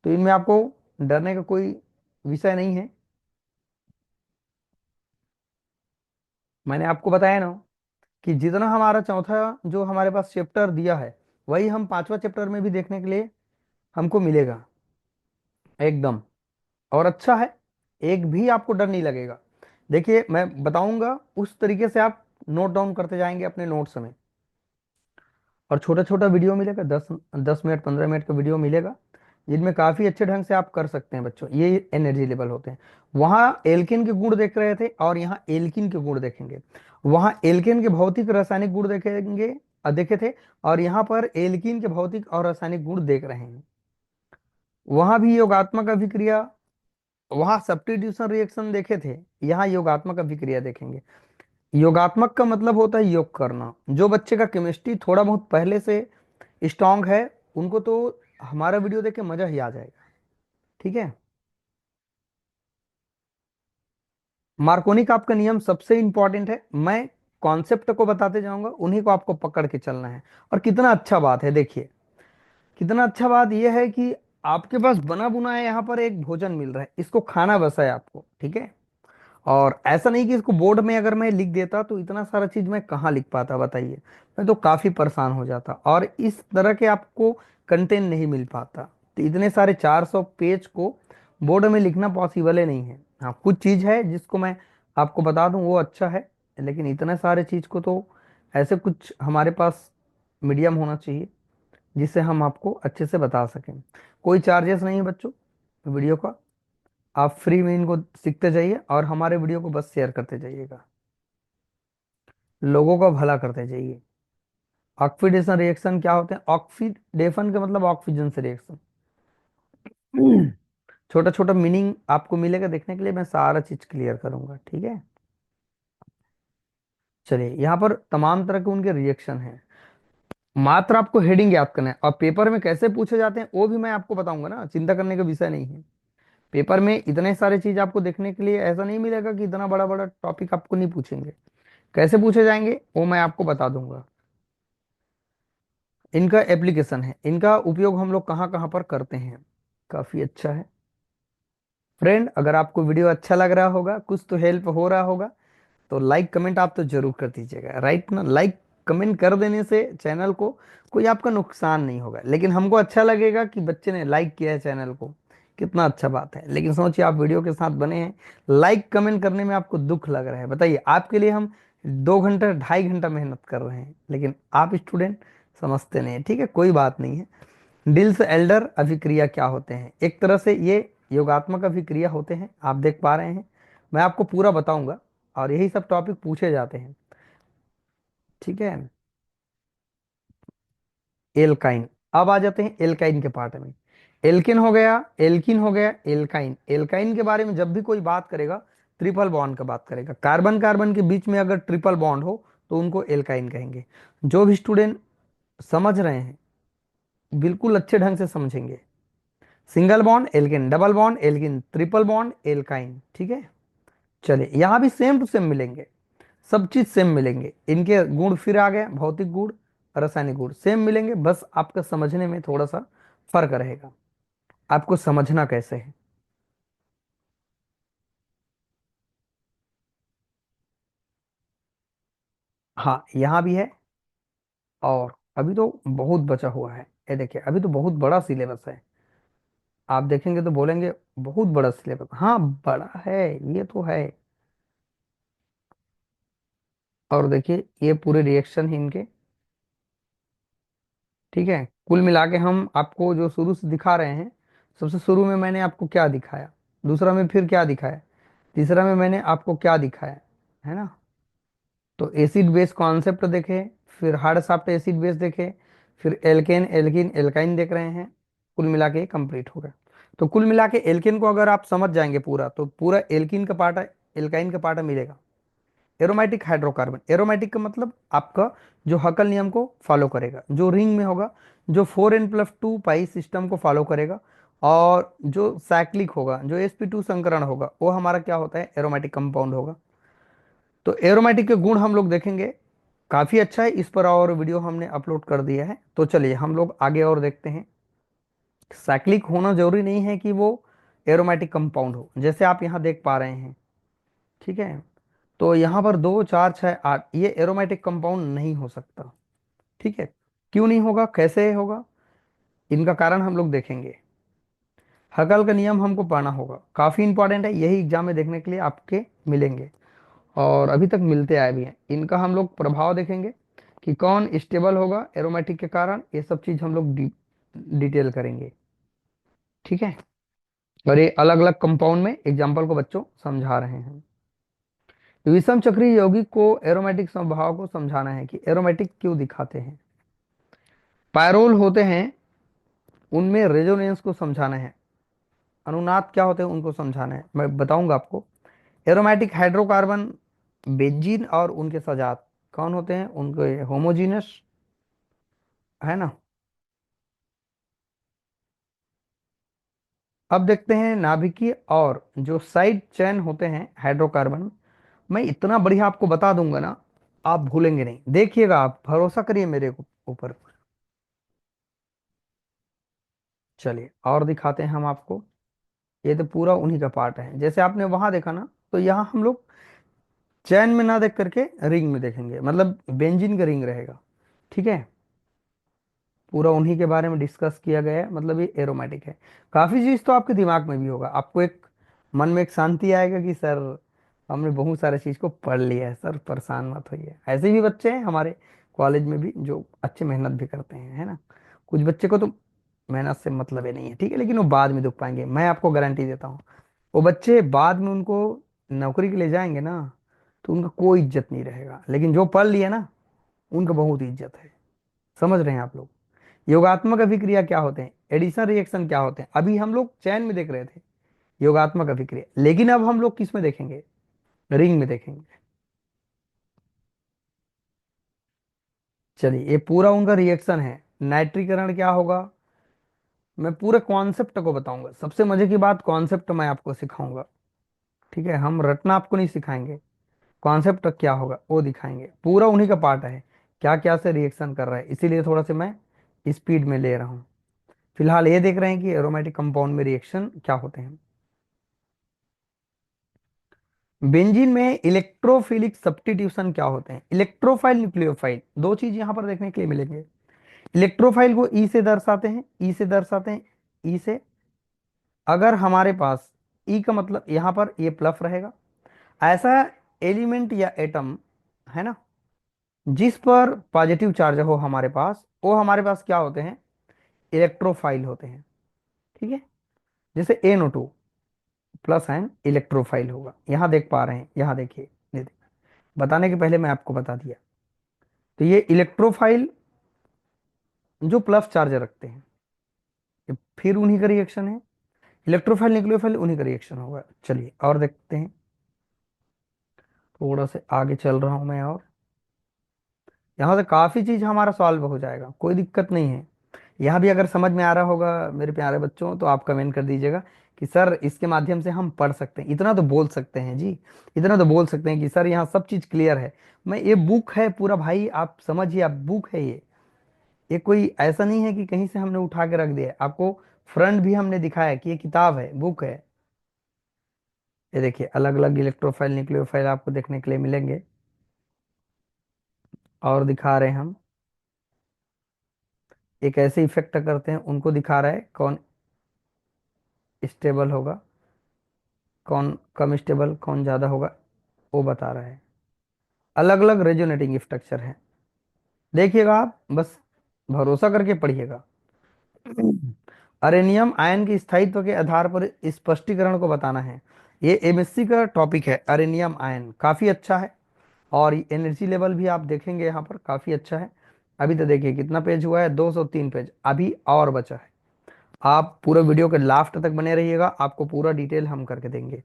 तो इनमें आपको डरने का कोई विषय नहीं है। मैंने आपको बताया ना कि जितना हमारा चौथा जो हमारे पास चैप्टर दिया है, वही हम पांचवा चैप्टर में भी देखने के लिए हमको मिलेगा एकदम। और अच्छा है, एक भी आपको डर नहीं लगेगा। देखिए मैं बताऊंगा उस तरीके से आप नोट डाउन करते जाएंगे अपने नोट्स में। और छोटा छोटा वीडियो मिलेगा, 10 10 मिनट 15 मिनट का वीडियो मिलेगा, जिनमें काफी अच्छे ढंग से आप कर सकते हैं बच्चों। ये एनर्जी लेवल होते हैं। वहां एल्किन के गुण देख रहे थे और यहाँ एल्किन के गुण देखेंगे। वहां एल्किन के भौतिक रासायनिक गुण देखेंगे, देखे थे, और यहाँ पर एल्किन के भौतिक और रासायनिक गुण देख रहे हैं। वहां भी योगात्मक अभिक्रिया, वहां सब्स्टिट्यूशन रिएक्शन देखे थे, यहाँ योगात्मक अभिक्रिया देखेंगे। योगात्मक का मतलब होता है योग करना। जो बच्चे का केमिस्ट्री थोड़ा बहुत पहले से स्ट्रांग है, उनको तो हमारा वीडियो देख के मजा ही आ जाएगा, ठीक है। मार्कोनी का आपका नियम सबसे इंपॉर्टेंट है, मैं कॉन्सेप्ट को बताते जाऊंगा, उन्हीं को आपको पकड़ के चलना है। और कितना अच्छा बात है, देखिए कितना अच्छा बात यह है कि आपके पास बना बुना है, यहाँ पर एक भोजन मिल रहा है, इसको खाना बस है आपको, ठीक है। और ऐसा नहीं कि इसको बोर्ड में अगर मैं लिख देता तो इतना सारा चीज मैं कहाँ लिख पाता बताइए, मैं तो काफी परेशान हो जाता, और इस तरह के आपको कंटेंट नहीं मिल पाता। तो इतने सारे 400 पेज को बोर्ड में लिखना पॉसिबल ही नहीं है। हाँ, कुछ चीज है जिसको मैं आपको बता दूं वो अच्छा है, लेकिन इतने सारे चीज को तो ऐसे कुछ हमारे पास मीडियम होना चाहिए जिससे हम आपको अच्छे से बता सकें। कोई चार्जेस नहीं है बच्चों वीडियो का, आप फ्री में इनको सीखते जाइए और हमारे वीडियो को बस शेयर करते जाइएगा, लोगों का भला करते जाइए। ऑक्सीडेशन रिएक्शन क्या होते हैं? ऑक्सीडेशन का मतलब ऑक्सीजन से रिएक्शन। छोटा छोटा मीनिंग आपको मिलेगा देखने के लिए, मैं सारा चीज क्लियर करूंगा, ठीक है। चलिए, यहाँ पर तमाम तरह के उनके रिएक्शन हैं। मात्र आपको हेडिंग याद करना है, और पेपर में कैसे पूछे जाते हैं वो भी मैं आपको बताऊंगा ना, चिंता करने का विषय नहीं है। पेपर में इतने सारे चीज आपको देखने के लिए ऐसा नहीं मिलेगा कि इतना बड़ा बड़ा टॉपिक आपको नहीं पूछेंगे। कैसे पूछे जाएंगे वो मैं आपको बता दूंगा। इनका एप्लीकेशन है, इनका उपयोग हम लोग कहाँ कहाँ पर करते हैं, काफी अच्छा है। फ्रेंड, अगर आपको वीडियो अच्छा लग रहा होगा, कुछ तो हेल्प हो रहा होगा, तो लाइक कमेंट आप तो जरूर कर दीजिएगा, राइट ना। लाइक कमेंट कर देने से चैनल को कोई आपका नुकसान नहीं होगा, लेकिन हमको अच्छा लगेगा कि बच्चे ने लाइक किया है चैनल को, कितना अच्छा बात है। लेकिन सोचिए आप वीडियो के साथ बने हैं, लाइक कमेंट करने में आपको दुख लग रहा है, बताइए। आपके लिए हम 2 घंटा 2.5 घंटा मेहनत कर रहे हैं, लेकिन आप स्टूडेंट समझते नहीं है, ठीक है, कोई बात नहीं है। डिल्स एल्डर अभिक्रिया क्या होते हैं? एक तरह से ये योगात्मक अभिक्रिया होते हैं, आप देख पा रहे हैं। मैं आपको पूरा बताऊंगा और यही सब टॉपिक पूछे जाते हैं, ठीक है। एल्काइन, अब आ जाते हैं एल्काइन के पार्ट में। एल्किन हो गया, एल्किन हो गया, एल्काइन। एल्काइन के बारे में जब भी कोई बात करेगा, ट्रिपल बॉन्ड का बात करेगा। कार्बन कार्बन के बीच में अगर ट्रिपल बॉन्ड हो तो उनको एल्काइन कहेंगे। जो भी स्टूडेंट समझ रहे हैं बिल्कुल अच्छे ढंग से समझेंगे। Single bond alkane, double bond alkene, triple bond alkyne, ठीक है। चलिए, यहां भी सेम टू सेम मिलेंगे, सब चीज सेम मिलेंगे। इनके गुण फिर आ गए, भौतिक गुण, रासायनिक गुण सेम मिलेंगे, बस आपका समझने में थोड़ा सा फर्क रहेगा, आपको समझना कैसे है। हाँ, यहाँ भी है, और अभी तो बहुत बचा हुआ है। ये देखिए, अभी तो बहुत बड़ा सिलेबस है, आप देखेंगे तो बोलेंगे बहुत बड़ा सिलेबस, हाँ बड़ा है, ये तो है। और देखिए ये पूरे रिएक्शन ही इनके, ठीक है। कुल मिला के हम आपको जो शुरू से दिखा रहे हैं, सबसे शुरू में मैंने आपको क्या दिखाया, दूसरा में फिर क्या दिखाया, तीसरा में मैंने आपको क्या दिखाया, है ना। तो एसिड बेस कॉन्सेप्ट देखे, फिर हार्ड सॉफ्ट एसिड बेस देखे, फिर एल्केन एल्किन एल्काइन देख रहे हैं। कुल मिला के कंप्लीट हो गया। तो कुल मिला के एल्केन को अगर आप समझ जाएंगे पूरा, तो पूरा एल्किन का पार्ट एल्काइन का पार्ट मिलेगा। एरोमेटिक हाइड्रोकार्बन, एरोमेटिक का मतलब आपका जो हकल नियम को फॉलो करेगा, जो रिंग में होगा, जो 4n+2 पाई सिस्टम को फॉलो करेगा, और जो साइक्लिक होगा, जो sp2 संकरण होगा, वो हमारा क्या होता है, एरोमेटिक कंपाउंड होगा। तो एरोमेटिक के गुण हम लोग देखेंगे, काफी अच्छा है। इस पर और वीडियो हमने अपलोड कर दिया है, तो चलिए हम लोग आगे और देखते हैं। साइक्लिक होना जरूरी नहीं है कि वो एरोमेटिक कंपाउंड हो, जैसे आप यहाँ देख पा रहे हैं, ठीक है। तो यहाँ पर 2 4 6 8 ये एरोमेटिक कंपाउंड नहीं हो सकता, ठीक है। क्यों नहीं होगा, कैसे होगा, इनका कारण हम लोग देखेंगे। हकल का नियम हमको पढ़ना होगा, काफी इंपॉर्टेंट है, यही एग्जाम में देखने के लिए आपके मिलेंगे, और अभी तक मिलते आए भी हैं। इनका हम लोग प्रभाव देखेंगे कि कौन स्टेबल होगा एरोमेटिक के कारण, ये सब चीज हम लोग डिटेल करेंगे, ठीक है। और ये अलग अलग कंपाउंड में एग्जाम्पल को बच्चों समझा रहे हैं। विषम चक्रीय यौगिक को एरोमेटिक स्वभाव को समझाना है कि एरोमेटिक क्यों दिखाते हैं। पायरोल होते हैं, उनमें रेजोनेंस को समझाना है। अनुनाद क्या होते हैं उनको समझाना है, मैं बताऊंगा आपको। एरोमेटिक हाइड्रोकार्बन, बेंजीन और उनके सजात कौन होते हैं, उनके होमोजीनस, है ना। अब देखते हैं नाभिकीय और जो साइड चेन होते हैं हाइड्रोकार्बन। मैं इतना बढ़िया आपको बता दूंगा ना, आप भूलेंगे नहीं, देखिएगा, आप भरोसा करिए मेरे ऊपर। चलिए और दिखाते हैं हम आपको। ये तो पूरा उन्हीं का पार्ट है, जैसे आपने वहां देखा ना, तो यहाँ हम लोग चैन में ना देख करके रिंग में देखेंगे, मतलब बेंजीन का रिंग रहेगा, ठीक है। पूरा उन्हीं के बारे में डिस्कस किया गया है, मतलब ये एरोमेटिक है। काफी चीज तो आपके दिमाग में भी होगा, आपको एक मन में एक शांति आएगा कि सर हमने बहुत सारे चीज को पढ़ लिया है, सर परेशान मत होइए। ऐसे भी बच्चे हैं हमारे कॉलेज में भी जो अच्छे मेहनत भी करते हैं, है ना। कुछ बच्चे को तो मेहनत से मतलब ही नहीं है, ठीक है, लेकिन वो बाद में दुख पाएंगे, मैं आपको गारंटी देता हूँ। वो बच्चे बाद में उनको नौकरी के लिए जाएंगे ना, तो उनका कोई इज्जत नहीं रहेगा, लेकिन जो पढ़ लिया ना उनका बहुत इज्जत है। समझ रहे हैं आप लोग। योगात्मक अभिक्रिया क्या होते हैं, एडिशन रिएक्शन क्या होते हैं, अभी हम लोग चैन में देख रहे थे योगात्मक अभिक्रिया, लेकिन अब हम लोग किस में देखेंगे, रिंग में देखेंगे। चलिए ये पूरा उनका रिएक्शन है। नाइट्रीकरण क्या होगा, मैं पूरे कॉन्सेप्ट को बताऊंगा, सबसे मजे की बात कॉन्सेप्ट मैं आपको सिखाऊंगा। ठीक है, हम रटना आपको नहीं सिखाएंगे, कॉन्सेप्ट क्या होगा वो दिखाएंगे, पूरा उन्हीं का पार्ट है, क्या क्या से रिएक्शन कर रहा है, इसीलिए थोड़ा सा मैं स्पीड में ले रहा हूँ। फिलहाल ये देख रहे हैं कि एरोमेटिक कंपाउंड में रिएक्शन क्या होते हैं। बेंजीन में इलेक्ट्रोफिलिक सब्स्टिट्यूशन क्या होते हैं, इलेक्ट्रोफाइल न्यूक्लियोफाइल, दो चीज यहां पर देखने के लिए मिलेंगे। इलेक्ट्रोफाइल को ई से दर्शाते हैं, ई से दर्शाते हैं, ई से। अगर हमारे पास ई का मतलब यहां पर ये प्लस रहेगा, ऐसा एलिमेंट या एटम है ना जिस पर पॉजिटिव चार्ज हो हमारे पास, वो हमारे पास क्या होते हैं, इलेक्ट्रोफाइल होते हैं। ठीक है, जैसे NO2 प्लस आयन इलेक्ट्रोफाइल होगा, यहां देख पा रहे हैं, यहां देखिए, ये देखिए। बताने के पहले मैं आपको बता दिया, तो ये इलेक्ट्रोफाइल जो प्लस चार्ज रखते हैं, ये फिर उन्हीं का रिएक्शन है। इलेक्ट्रोफाइल न्यूक्लियोफाइल उन्हीं का रिएक्शन होगा। चलिए और देखते हैं, थोड़ा से आगे चल रहा हूं मैं, और यहाँ से काफी चीज हमारा सॉल्व हो जाएगा, कोई दिक्कत नहीं है। यहाँ भी अगर समझ में आ रहा होगा मेरे प्यारे बच्चों, तो आप कमेंट कर दीजिएगा कि सर इसके माध्यम से हम पढ़ सकते हैं, इतना तो बोल सकते हैं जी, इतना तो बोल सकते हैं कि सर यहाँ सब चीज क्लियर है। मैं ये बुक है पूरा भाई, आप समझिए, आप बुक है ये कोई ऐसा नहीं है कि कहीं से हमने उठा के रख दिया है। आपको फ्रंट भी हमने दिखाया कि ये किताब है, बुक है। ये देखिए अलग अलग इलेक्ट्रोफाइल न्यूक्लियोफाइल आपको देखने के लिए मिलेंगे, और दिखा रहे हैं हम एक ऐसे इफेक्ट करते हैं, उनको दिखा रहा है कौन स्टेबल होगा, कौन कम स्टेबल, कौन ज्यादा होगा, वो बता रहा है। अलग अलग रेजोनेटिंग स्ट्रक्चर है, देखिएगा आप बस भरोसा करके पढ़िएगा। अरेनियम आयन के स्थायित्व के आधार पर स्पष्टीकरण को बताना है। ये MSc का टॉपिक है, अरेनियम आयन काफी अच्छा है, और एनर्जी लेवल भी आप देखेंगे यहाँ पर काफी अच्छा है। अभी तो देखिए कितना पेज हुआ है, 203 पेज अभी और बचा है। आप पूरा वीडियो के लास्ट तक बने रहिएगा, आपको पूरा डिटेल हम करके देंगे।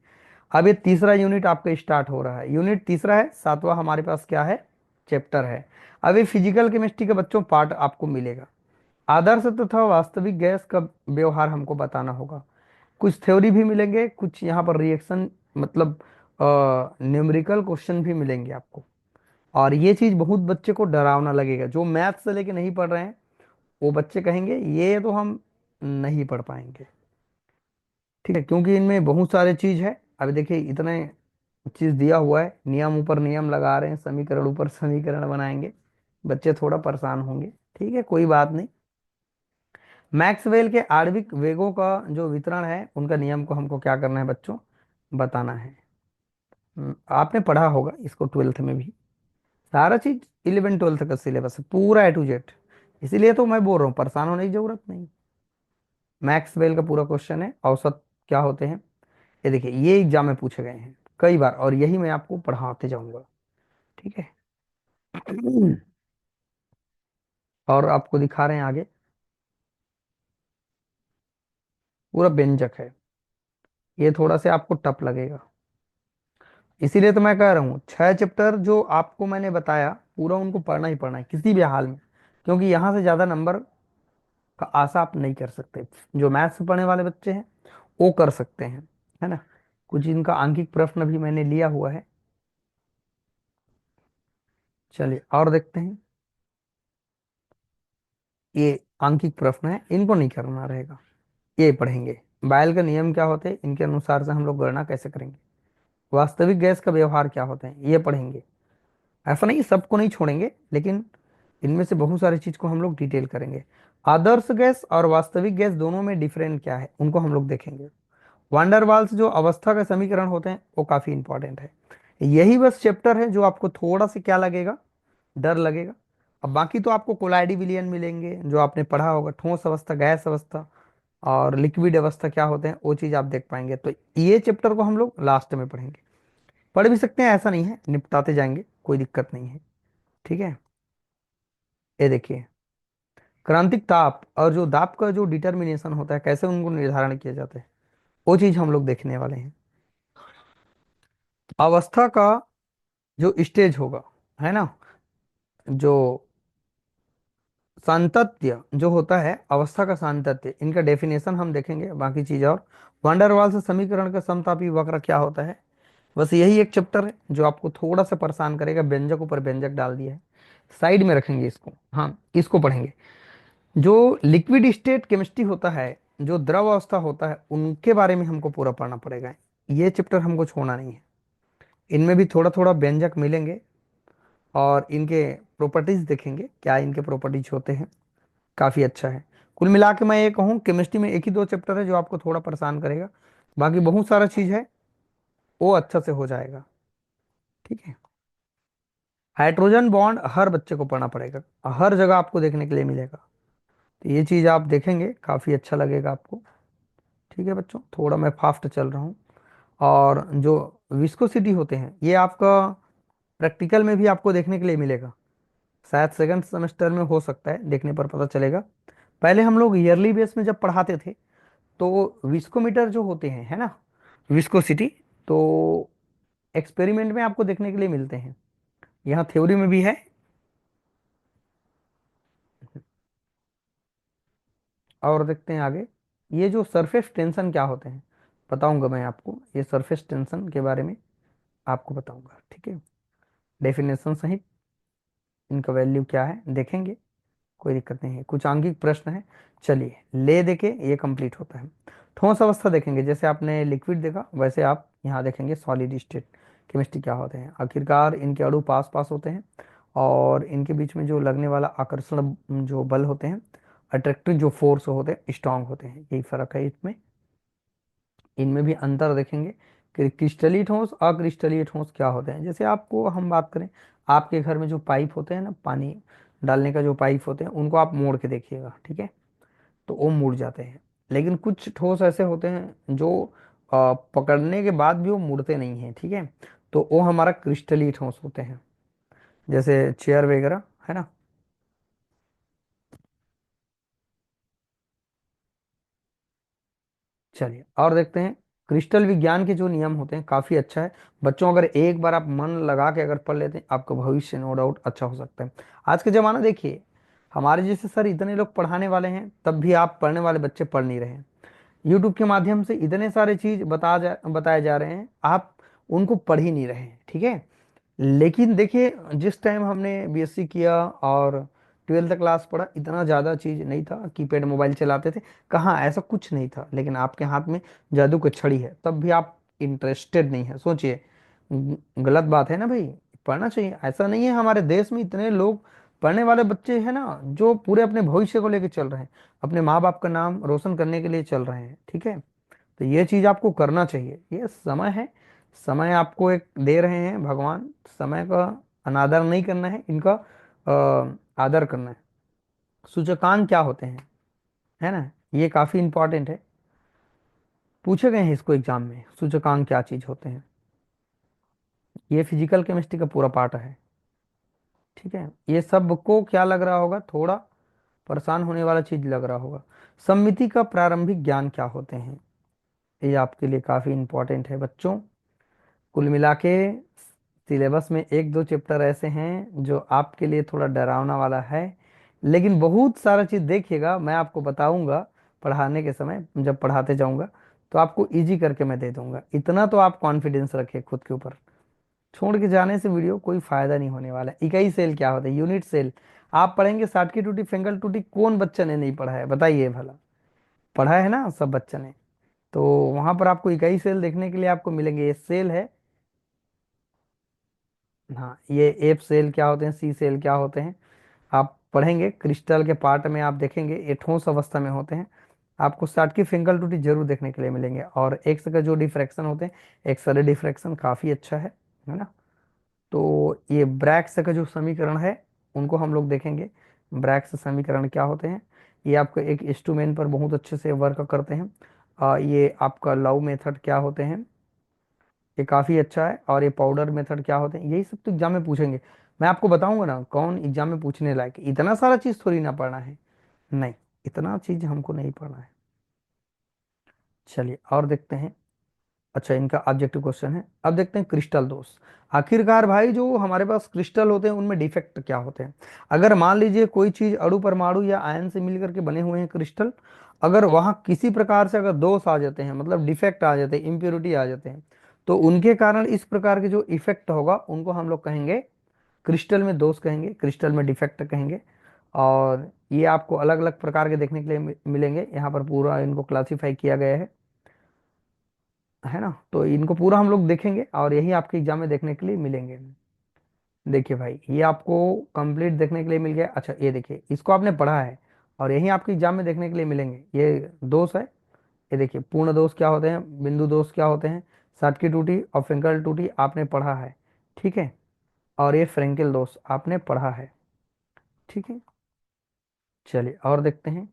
अब ये तीसरा यूनिट आपका स्टार्ट हो रहा है, यूनिट तीसरा है, सातवां हमारे पास क्या है, चैप्टर है। अब ये फिजिकल केमिस्ट्री के बच्चों पार्ट आपको मिलेगा। आदर्श तथा वास्तविक गैस का व्यवहार हमको बताना होगा। कुछ थ्योरी भी मिलेंगे, कुछ यहाँ पर रिएक्शन, मतलब न्यूमेरिकल क्वेश्चन भी मिलेंगे आपको। और ये चीज बहुत बच्चे को डरावना लगेगा, जो मैथ से लेके नहीं पढ़ रहे हैं वो बच्चे कहेंगे ये तो हम नहीं पढ़ पाएंगे। ठीक है, क्योंकि इनमें बहुत सारे चीज है। अभी देखिए इतने चीज दिया हुआ है, नियम ऊपर नियम लगा रहे हैं, समीकरण ऊपर समीकरण बनाएंगे, बच्चे थोड़ा परेशान होंगे। ठीक है, कोई बात नहीं। मैक्सवेल के आणविक वेगों का जो वितरण है, उनका नियम को हमको क्या करना है बच्चों, बताना है। आपने पढ़ा होगा इसको 12th में भी, सारा चीज 11 12 का सिलेबस है पूरा A to Z। इसीलिए तो मैं बोल रहा हूँ, परेशान होने की जरूरत नहीं। मैक्सवेल का पूरा क्वेश्चन है, औसत क्या होते हैं, ये देखिए ये एग्जाम में पूछे गए हैं कई बार, और यही मैं आपको पढ़ाते जाऊंगा। ठीक है। और आपको दिखा रहे हैं आगे, पूरा व्यंजक है, ये थोड़ा सा आपको टफ लगेगा, इसीलिए तो मैं कह रहा हूँ 6 चैप्टर जो आपको मैंने बताया पूरा उनको पढ़ना ही पढ़ना है किसी भी हाल में, क्योंकि यहाँ से ज्यादा नंबर का आशा आप नहीं कर सकते। जो मैथ्स पढ़ने वाले बच्चे हैं वो कर सकते हैं, है ना। कुछ इनका आंकिक प्रश्न भी मैंने लिया हुआ है। चलिए और देखते हैं, ये आंकिक प्रश्न है, इनको नहीं करना रहेगा, ये पढ़ेंगे। बायल का नियम क्या होते हैं, इनके अनुसार से हम लोग गणना कैसे करेंगे। वास्तविक गैस का व्यवहार क्या होते हैं, ये पढ़ेंगे। ऐसा नहीं सबको नहीं छोड़ेंगे, लेकिन इनमें से बहुत सारी चीज को हम लोग डिटेल करेंगे। आदर्श गैस और वास्तविक गैस दोनों में डिफरेंट क्या है उनको हम लोग देखेंगे। वांडरवाल्स जो अवस्था का समीकरण होते हैं वो काफी इंपॉर्टेंट है। यही बस चैप्टर है जो आपको थोड़ा सा क्या लगेगा, डर लगेगा। अब बाकी तो आपको कोलाइडी विलियन मिलेंगे जो आपने पढ़ा होगा, ठोस अवस्था, गैस अवस्था और लिक्विड अवस्था क्या होते हैं वो चीज आप देख पाएंगे। तो ये चैप्टर को हम लोग लास्ट में पढ़ेंगे। पढ़ भी सकते हैं, ऐसा नहीं है, निपटाते जाएंगे, कोई दिक्कत नहीं है। ठीक है, ये देखिए, क्रांतिक ताप और जो दाब का जो डिटर्मिनेशन होता है, कैसे उनको निर्धारण किया जाता है, वो चीज हम लोग देखने वाले हैं। अवस्था का जो स्टेज होगा, है ना, जो सांतत्य जो होता है, अवस्था का सांतत्य, इनका डेफिनेशन हम देखेंगे, बाकी चीज और वांडरवाल से समीकरण का समतापी वक्र क्या होता है। बस यही एक चैप्टर है जो आपको थोड़ा सा परेशान करेगा, व्यंजक ऊपर व्यंजक डाल दिया है, साइड में रखेंगे इसको, हाँ इसको पढ़ेंगे। जो लिक्विड स्टेट केमिस्ट्री होता है, जो द्रव अवस्था होता है, उनके बारे में हमको पूरा पढ़ना पड़ेगा। ये चैप्टर हमको छोड़ना नहीं है। इनमें भी थोड़ा थोड़ा व्यंजक मिलेंगे और इनके प्रॉपर्टीज देखेंगे, क्या इनके प्रॉपर्टीज होते हैं। काफी अच्छा है। कुल मिला के मैं ये कहूँ, केमिस्ट्री में एक ही दो चैप्टर है जो आपको थोड़ा परेशान करेगा, बाकी बहुत सारा चीज है वो अच्छा से हो जाएगा। ठीक है, हाइड्रोजन बॉन्ड हर बच्चे को पढ़ना पड़ेगा, हर जगह आपको देखने के लिए मिलेगा। तो ये चीज आप देखेंगे, काफी अच्छा लगेगा आपको। ठीक है बच्चों, थोड़ा मैं फास्ट चल रहा हूँ। और जो विस्कोसिटी होते हैं, ये आपका प्रैक्टिकल में भी आपको देखने के लिए मिलेगा, शायद सेकंड सेमेस्टर में हो सकता है, देखने पर पता चलेगा। पहले हम लोग ईयरली बेस में जब पढ़ाते थे तो विस्कोमीटर जो होते हैं, है ना, विस्कोसिटी, तो एक्सपेरिमेंट में आपको देखने के लिए मिलते हैं, यहाँ थ्योरी में भी है। और देखते हैं आगे, ये जो सरफेस टेंशन क्या होते हैं बताऊंगा मैं आपको, ये सरफेस टेंशन के बारे में आपको बताऊंगा। ठीक है, डेफिनेशन सहित इनका वैल्यू क्या है देखेंगे, कोई दिक्कत नहीं है। कुछ आंगिक प्रश्न है, चलिए ले देके ये कंप्लीट होता है। ठोस अवस्था देखेंगे, जैसे आपने लिक्विड देखा वैसे आप यहाँ देखेंगे सॉलिड स्टेट केमिस्ट्री क्या होते हैं। आखिरकार इनके अणु पास पास होते हैं और इनके बीच में जो लगने वाला आकर्षण जो बल होते हैं, अट्रैक्टिव जो फोर्स होते हैं, स्ट्रांग होते हैं, यही फर्क है इसमें। इनमें भी अंतर देखेंगे कि क्रिस्टलीय ठोस अक्रिस्टलीय ठोस क्या होते हैं। जैसे आपको हम बात करें, आपके घर में जो पाइप होते हैं ना, पानी डालने का जो पाइप होते हैं, उनको आप मोड़ के देखिएगा, ठीक है, तो वो मुड़ जाते हैं। लेकिन कुछ ठोस ऐसे होते हैं जो पकड़ने के बाद भी वो मुड़ते नहीं हैं, ठीक है, तो वो हमारा क्रिस्टलीय ठोस होते हैं, जैसे चेयर वगैरह, है ना। चलिए और देखते हैं, क्रिस्टल विज्ञान के जो नियम होते हैं, काफी अच्छा है बच्चों, अगर एक बार आप मन लगा के अगर पढ़ लेते हैं, आपका भविष्य नो डाउट अच्छा हो सकता है। आज के जमाना देखिए, हमारे जैसे सर इतने लोग पढ़ाने वाले हैं, तब भी आप पढ़ने वाले बच्चे पढ़ नहीं रहे हैं। यूट्यूब के माध्यम से इतने सारे चीज बताए जा रहे हैं, आप उनको पढ़ ही नहीं रहे हैं, ठीक है। लेकिन देखिए, जिस टाइम हमने बीएससी किया और ट्वेल्थ क्लास पढ़ा, इतना ज़्यादा चीज़ नहीं था, कीपैड मोबाइल चलाते थे, कहाँ ऐसा कुछ नहीं था। लेकिन आपके हाथ में जादू की छड़ी है, तब भी आप इंटरेस्टेड नहीं है, सोचिए, गलत बात है ना भाई। पढ़ना चाहिए, ऐसा नहीं है, हमारे देश में इतने लोग पढ़ने वाले बच्चे हैं ना, जो पूरे अपने भविष्य को लेकर चल रहे हैं, अपने माँ बाप का नाम रोशन करने के लिए चल रहे हैं, ठीक है। तो ये चीज आपको करना चाहिए, ये समय है, समय आपको एक दे रहे हैं भगवान, समय का अनादर नहीं करना है, इनका आदर करना है। सूचकांक क्या होते हैं, है ना, ये काफी इंपॉर्टेंट है, पूछे गए हैं इसको एग्जाम में, सूचकांक क्या चीज होते हैं। ये फिजिकल केमिस्ट्री का पूरा पार्ट है, ठीक है। ये सबको क्या लग रहा होगा, थोड़ा परेशान होने वाला चीज लग रहा होगा। सममिति का प्रारंभिक ज्ञान क्या होते हैं, ये आपके लिए काफी इंपॉर्टेंट है बच्चों। कुल मिला के सिलेबस में एक दो चैप्टर ऐसे हैं जो आपके लिए थोड़ा डरावना वाला है, लेकिन बहुत सारा चीज़ देखिएगा, मैं आपको बताऊंगा पढ़ाने के समय, जब पढ़ाते जाऊंगा तो आपको इजी करके मैं दे दूंगा। इतना तो आप कॉन्फिडेंस रखिए खुद के ऊपर। छोड़ के जाने से वीडियो कोई फायदा नहीं होने वाला है। इकाई सेल क्या होता है, यूनिट सेल आप पढ़ेंगे, साटकी टूटी फिंगल टूटी कौन बच्चा ने नहीं पढ़ा है बताइए भला, पढ़ा है ना सब बच्चा ने। तो वहां पर आपको इकाई सेल देखने के लिए आपको मिलेंगे, ये सेल है। हाँ, ये एफ सेल क्या होते हैं, सी सेल क्या होते हैं, आप पढ़ेंगे क्रिस्टल के पार्ट में, आप देखेंगे ये ठोस अवस्था में होते हैं। आपको स्टार्ट की फिंगल टूटी जरूर देखने के लिए मिलेंगे। और एक्स का जो डिफ्रैक्शन होते हैं, एक्स रे डिफ्रैक्शन काफ़ी अच्छा है ना। तो ये ब्रैग्स का जो समीकरण है उनको हम लोग देखेंगे। ब्रैग्स समीकरण क्या होते हैं, ये आपका एक इंस्ट्रूमेंट पर बहुत अच्छे से वर्क करते हैं। ये आपका लव मेथड क्या होते हैं, ये काफ़ी अच्छा है। और ये पाउडर मेथड क्या होते हैं, यही सब तो एग्जाम में पूछेंगे। मैं आपको बताऊंगा ना कौन एग्जाम में पूछने लायक है। इतना सारा चीज़ थोड़ी ना पढ़ना है, नहीं, इतना चीज़ हमको नहीं पढ़ना है। चलिए और देखते हैं। अच्छा, इनका ऑब्जेक्टिव क्वेश्चन है। अब देखते हैं क्रिस्टल दोष। आखिरकार भाई जो हमारे पास क्रिस्टल होते हैं उनमें डिफेक्ट क्या होते हैं। अगर मान लीजिए कोई चीज अणु परमाणु या आयन से मिलकर के बने हुए हैं क्रिस्टल, अगर वहां किसी प्रकार से अगर दोष आ जाते हैं, मतलब डिफेक्ट आ जाते हैं, इम्प्योरिटी आ जाते हैं, तो उनके कारण इस प्रकार के जो इफेक्ट होगा उनको हम लोग कहेंगे क्रिस्टल में दोष कहेंगे, क्रिस्टल में डिफेक्ट कहेंगे। और ये आपको अलग अलग प्रकार के देखने के लिए मिलेंगे। यहाँ पर पूरा इनको क्लासिफाई किया गया है ना। तो इनको पूरा हम लोग देखेंगे और यही आपके एग्जाम में देखने के लिए मिलेंगे। देखिए भाई ये आपको कंप्लीट देखने के लिए मिल गया। अच्छा ये देखिए, इसको आपने पढ़ा है और यही आपके एग्जाम में देखने के लिए मिलेंगे। ये दोष है, ये देखिए पूर्ण दोष क्या होते हैं, बिंदु दोष क्या होते हैं, सट की टूटी और फ्रेंकल टूटी आपने पढ़ा है, ठीक है। और ये फ्रेंकल दोष आपने पढ़ा है, ठीक है। चलिए और देखते हैं।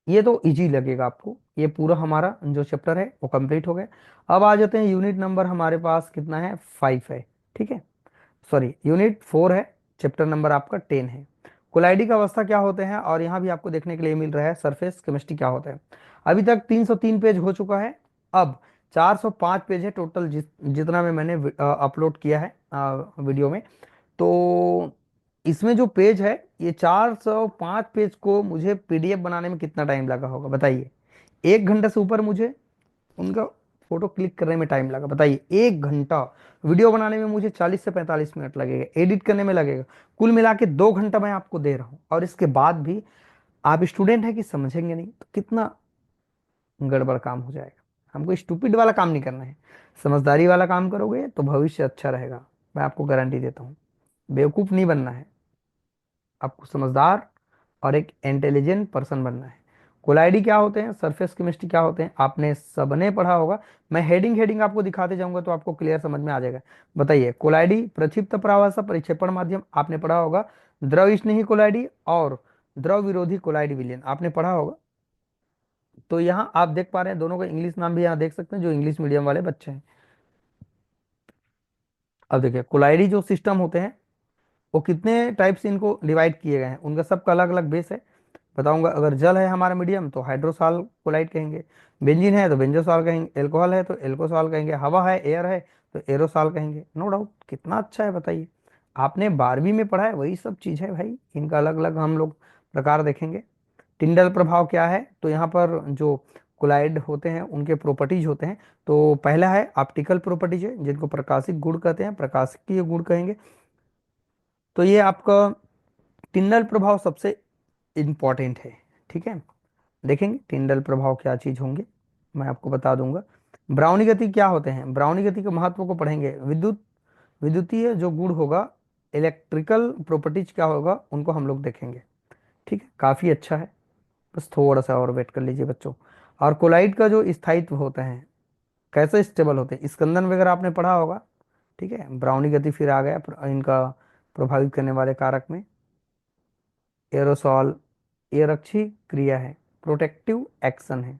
ये तो इजी लगेगा आपको, ये पूरा हमारा जो चैप्टर है वो कंप्लीट हो गया। अब आ जाते हैं यूनिट नंबर हमारे पास कितना है, 5 है, ठीक है। सॉरी यूनिट 4 है, चैप्टर नंबर आपका 10 है। कोलाइडी का अवस्था क्या होते हैं, और यहाँ भी आपको देखने के लिए मिल रहा है सरफेस केमिस्ट्री क्या होता है। अभी तक 303 पेज हो चुका है। अब 405 पेज है टोटल, जितना में मैंने अपलोड किया है वीडियो में। तो इसमें जो पेज है, ये 405 पेज को मुझे पीडीएफ बनाने में कितना टाइम लगा होगा बताइए। 1 घंटे से ऊपर मुझे उनका फोटो क्लिक करने में टाइम लगा, बताइए 1 घंटा। वीडियो बनाने में मुझे 40 से 45 मिनट लगेगा, एडिट करने में लगेगा, कुल मिला के 2 घंटा मैं आपको दे रहा हूँ। और इसके बाद भी आप स्टूडेंट हैं कि समझेंगे नहीं, तो कितना गड़बड़ काम हो जाएगा। हमको स्टूपिड वाला काम नहीं करना है, समझदारी वाला काम करोगे तो भविष्य अच्छा रहेगा, मैं आपको गारंटी देता हूँ। बेवकूफ़ नहीं बनना है, आपको समझदार और एक इंटेलिजेंट पर्सन बनना है। कोलाइडी क्या होते हैं, सरफेस केमिस्ट्री क्या होते हैं, आपने सबने पढ़ा होगा। मैं हेडिंग हेडिंग आपको दिखाते जाऊंगा तो आपको क्लियर समझ में आ जाएगा। बताइए, कोलाइडी प्रक्षिप्त प्रवास परिक्षेपण माध्यम आपने पढ़ा होगा, द्रव स्नेही कोलाइडी और द्रव विरोधी कोलाइडी विलयन आपने पढ़ा होगा। तो यहाँ आप देख पा रहे हैं दोनों का इंग्लिश नाम भी यहाँ देख सकते हैं, जो इंग्लिश मीडियम वाले बच्चे हैं। अब देखिए कोलाइडी जो सिस्टम होते हैं वो कितने टाइप से इनको डिवाइड किए गए हैं, उनका सबका अलग अलग बेस है। बताऊंगा, अगर जल है हमारा मीडियम तो हाइड्रोसाल कोलाइड कहेंगे, बेंजीन है तो बेंजोसाल कहेंगे, एल्कोहल है तो एल्कोसाल कहेंगे, हवा है एयर है तो एरोसाल कहेंगे। नो डाउट, कितना अच्छा है बताइए। आपने 12वीं में पढ़ा है वही सब चीज़ है भाई, इनका अलग अलग हम लोग प्रकार देखेंगे। टिंडल प्रभाव क्या है, तो यहाँ पर जो कोलाइड होते हैं उनके प्रॉपर्टीज होते हैं। तो पहला है ऑप्टिकल प्रॉपर्टीज है, जिनको प्रकाशिक गुण कहते हैं, प्रकाशिकीय गुण कहेंगे। तो ये आपका टिंडल प्रभाव सबसे इंपॉर्टेंट है, ठीक है। देखेंगे टिंडल प्रभाव क्या चीज होंगे, मैं आपको बता दूंगा। ब्राउनी गति क्या होते हैं, ब्राउनी गति के महत्व को पढ़ेंगे। विद्युतीय जो गुण होगा, इलेक्ट्रिकल प्रॉपर्टीज क्या होगा, उनको हम लोग देखेंगे, ठीक है। काफी अच्छा है, बस थोड़ा सा और वेट कर लीजिए बच्चों। और कोलाइड का जो स्थायित्व होता है, कैसे स्टेबल होते हैं, स्कंदन वगैरह आपने पढ़ा होगा, ठीक है। ब्राउनी गति फिर आ गया इनका प्रभावित करने वाले कारक में एरोसॉल, ये रक्षी क्रिया है, प्रोटेक्टिव एक्शन है,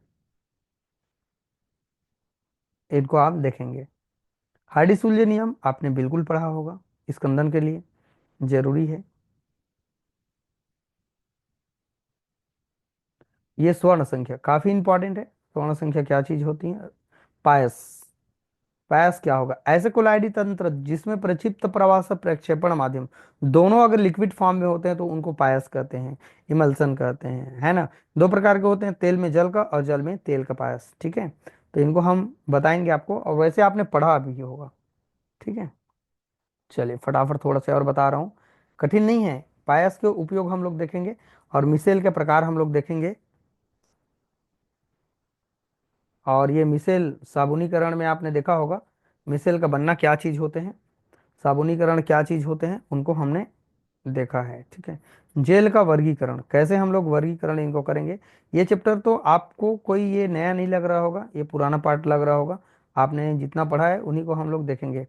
इनको आप देखेंगे। हार्डी-सूल्जे नियम आपने बिल्कुल पढ़ा होगा, स्कंदन के लिए जरूरी है। ये स्वर्ण संख्या काफी इंपॉर्टेंट है। स्वर्ण संख्या क्या चीज होती है, पायस। पायस क्या होगा, ऐसे कोलाइडी तंत्र जिसमें प्रक्षिप्त प्रवास और प्रक्षेपण माध्यम दोनों अगर लिक्विड फॉर्म में होते हैं तो उनको पायस कहते हैं, इमल्सन कहते हैं, है ना। दो प्रकार के होते हैं, तेल में जल का और जल में तेल का पायस, ठीक है। तो इनको हम बताएंगे आपको, और वैसे आपने पढ़ा भी होगा, ठीक है। चलिए फटाफट थोड़ा सा और बता रहा हूँ, कठिन नहीं है। पायस के उपयोग हम लोग देखेंगे और मिसेल के प्रकार हम लोग देखेंगे। और ये मिसेल साबुनीकरण में आपने देखा होगा, मिसेल का बनना क्या चीज़ होते हैं, साबुनीकरण क्या चीज़ होते हैं, उनको हमने देखा है। ठीक है, जेल का वर्गीकरण, कैसे हम लोग वर्गीकरण इनको करेंगे। ये चैप्टर तो आपको कोई ये नया नहीं लग रहा होगा, ये पुराना पार्ट लग रहा होगा। आपने जितना पढ़ा है उन्हीं को हम लोग देखेंगे।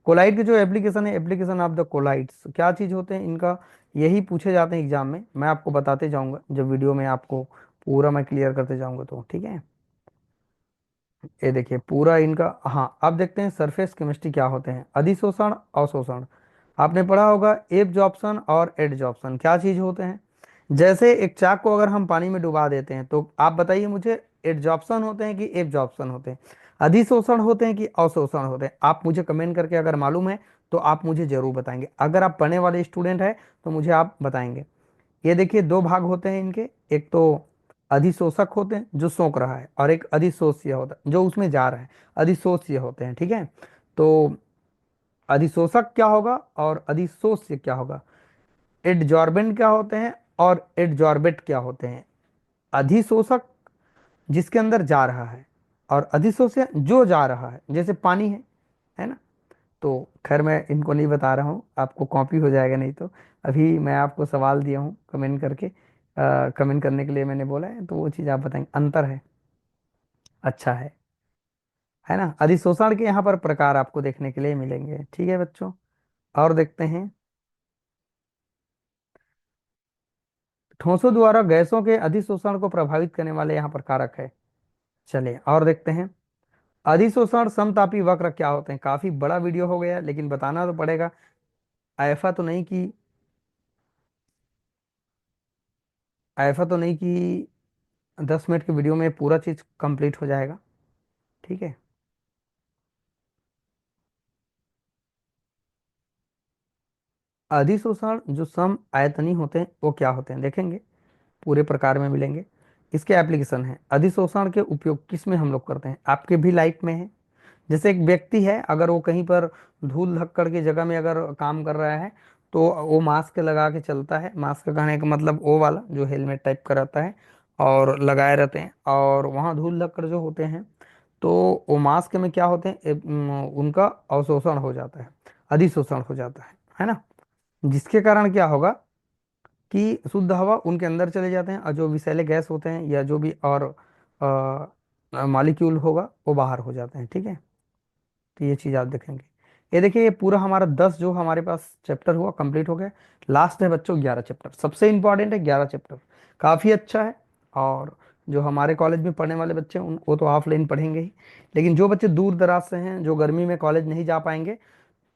कोलाइड के जो एप्लीकेशन है, एप्लीकेशन ऑफ द कोलाइड्स क्या चीज़ होते हैं इनका, यही पूछे जाते हैं एग्जाम में। मैं आपको बताते जाऊंगा जब वीडियो में, आपको पूरा मैं क्लियर करते जाऊंगा तो ठीक है। ये देखिए पूरा इनका। हाँ, अब देखते हैं सरफेस केमिस्ट्री क्या होते हैं। अधिशोषण, अवशोषण, आपने पढ़ा होगा। एब्जॉर्प्शन और एडजॉर्प्शन क्या चीज होते हैं। जैसे एक चाक को अगर हम पानी में डुबा देते हैं तो आप बताइए मुझे, एडजॉर्प्शन होते हैं कि एब्जॉर्प्शन होते हैं, अधिशोषण होते हैं कि अवशोषण होते हैं। आप मुझे कमेंट करके अगर मालूम है तो आप मुझे जरूर बताएंगे। अगर आप पढ़ने वाले स्टूडेंट हैं तो मुझे आप बताएंगे। ये देखिए दो भाग होते हैं इनके, एक तो अधिशोषक होते हैं जो सोख रहा है, और एक अधिशोष्य होता है जो उसमें जा रहा है, अधिशोष्य होते हैं। ठीक है, तो अधिशोषक क्या होगा और अधिशोष्य क्या होगा, एडजॉर्बेंट क्या होते हैं और एडजॉर्बेट क्या होते हैं। अधिशोषक जिसके अंदर जा रहा है, और अधिशोष्य जो जा रहा है, जैसे पानी है ना। तो खैर मैं इनको नहीं बता रहा हूँ, आपको कॉपी हो जाएगा नहीं तो। अभी मैं आपको सवाल दिया हूँ कमेंट करके, कमेंट करने के लिए मैंने बोला है, तो वो चीज़ आप बताएंगे, अंतर है। अच्छा है ना। अधिशोषण के यहाँ पर प्रकार आपको देखने के लिए मिलेंगे। ठीक है बच्चों, और देखते हैं। ठोसों द्वारा गैसों के अधिशोषण को प्रभावित करने वाले यहाँ पर कारक है। चलिए और देखते हैं। अधिशोषण समतापी वक्र क्या होते हैं। काफी बड़ा वीडियो हो गया लेकिन बताना तो पड़ेगा। ऐसा तो नहीं कि, ऐसा तो नहीं कि 10 मिनट की वीडियो में पूरा चीज कंप्लीट हो जाएगा। ठीक है, अधिशोषण जो सम आयतनी होते हैं वो क्या होते हैं देखेंगे, पूरे प्रकार में मिलेंगे। इसके एप्लीकेशन है, अधिशोषण के उपयोग किस में हम लोग करते हैं, आपके भी लाइफ में है। जैसे एक व्यक्ति है, अगर वो कहीं पर धूल धक्कड़ की जगह में अगर काम कर रहा है तो वो मास्क लगा के चलता है। मास्क कहने का मतलब वो वाला जो हेलमेट टाइप का रहता है और लगाए रहते हैं, और वहाँ धूल धक्कड़ जो होते हैं तो वो मास्क में क्या होते हैं, उनका अवशोषण हो जाता है, अधिशोषण हो जाता है ना। जिसके कारण क्या होगा कि शुद्ध हवा उनके अंदर चले जाते हैं, और जो विषैले गैस होते हैं या जो भी और मॉलिक्यूल होगा वो बाहर हो जाते हैं। ठीक है, तो ये चीज़ आप देखेंगे। ये देखिए ये पूरा हमारा 10 जो हमारे पास चैप्टर हुआ कंप्लीट हो गया। लास्ट है बच्चों 11 चैप्टर, सबसे इंपॉर्टेंट है 11 चैप्टर, काफ़ी अच्छा है। और जो हमारे कॉलेज में पढ़ने वाले बच्चे हैं उन वो तो ऑफलाइन पढ़ेंगे ही, लेकिन जो बच्चे दूर दराज से हैं, जो गर्मी में कॉलेज नहीं जा पाएंगे,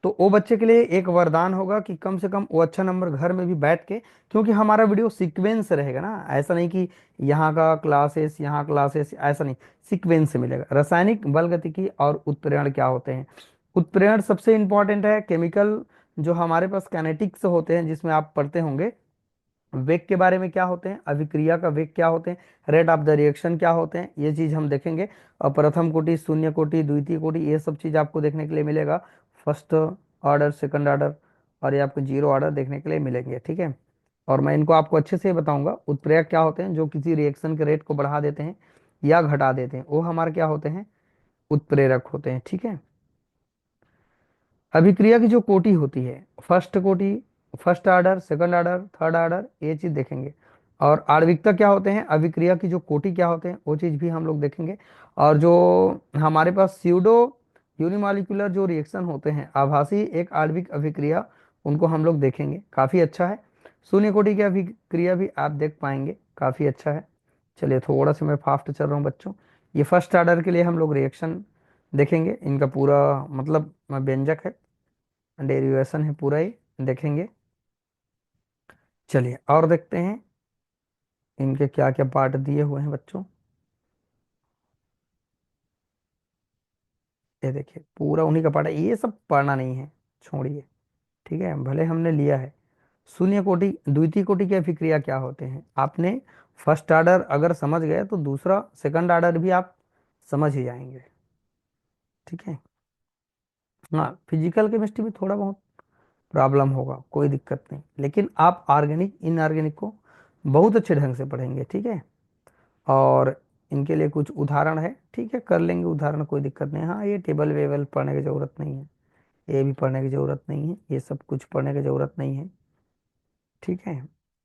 तो वो बच्चे के लिए एक वरदान होगा कि कम से कम वो अच्छा नंबर घर में भी बैठ के, क्योंकि हमारा वीडियो सीक्वेंस रहेगा ना, ऐसा नहीं कि यहाँ का क्लासेस यहाँ क्लासेस, ऐसा नहीं, सीक्वेंस से मिलेगा। रासायनिक बल गतिकी और उत्प्रेरण क्या होते हैं। उत्प्रेरण सबसे इंपॉर्टेंट है, केमिकल जो हमारे पास कैनेटिक्स होते हैं जिसमें आप पढ़ते होंगे, वेग के बारे में क्या होते हैं, अभिक्रिया का वेग क्या होते हैं, रेट ऑफ द रिएक्शन क्या होते हैं, ये चीज हम देखेंगे। और प्रथम कोटि, शून्य कोटि, द्वितीय कोटि, ये सब चीज आपको देखने के लिए मिलेगा। फर्स्ट ऑर्डर, सेकंड ऑर्डर, और ये आपको जीरो ऑर्डर देखने के लिए मिलेंगे। ठीक है, और मैं इनको आपको अच्छे से बताऊंगा। उत्प्रेरक क्या होते हैं, जो किसी रिएक्शन के रेट को बढ़ा देते हैं या घटा देते हैं, वो हमारे क्या होते हैं, उत्प्रेरक होते हैं। ठीक है, अभिक्रिया की जो कोटि होती है, फर्स्ट कोटि, first order, second order, third order, ये चीज देखेंगे। और आणविकता क्या होते हैं, अभिक्रिया की जो कोटि क्या होते हैं, वो चीज भी हम लोग देखेंगे। और जो हमारे पास स्यूडो यूनिमॉलिक्यूलर जो रिएक्शन होते हैं, आभासी एक आणविक अभिक्रिया, उनको हम लोग देखेंगे, काफी अच्छा है। शून्य कोटि की अभिक्रिया भी आप देख पाएंगे, काफी अच्छा है। चलिए थोड़ा सा मैं फास्ट चल रहा हूँ बच्चों। ये फर्स्ट ऑर्डर के लिए हम लोग रिएक्शन देखेंगे, इनका पूरा मतलब व्यंजक है, डेरिवेशन है, पूरा ही देखेंगे। चलिए और देखते हैं इनके क्या क्या पार्ट दिए हुए हैं बच्चों। ये देखिए पूरा उन्हीं का पार्ट है, ये सब पढ़ना नहीं है, छोड़िए। ठीक है, भले हमने लिया है। शून्य कोटि, द्वितीय कोटि की अभिक्रिया क्या होते हैं, आपने फर्स्ट ऑर्डर अगर समझ गए तो दूसरा सेकंड ऑर्डर भी आप समझ ही जाएंगे। ठीक है, हाँ फिजिकल केमिस्ट्री में थोड़ा बहुत प्रॉब्लम होगा, कोई दिक्कत नहीं, लेकिन आप ऑर्गेनिक इनऑर्गेनिक को बहुत अच्छे ढंग से पढ़ेंगे। ठीक है, और इनके लिए कुछ उदाहरण है, ठीक है कर लेंगे उदाहरण, कोई दिक्कत नहीं। हाँ ये टेबल वेबल पढ़ने की ज़रूरत नहीं है, ये भी पढ़ने की ज़रूरत नहीं है, ये सब कुछ पढ़ने की ज़रूरत नहीं है। ठीक है,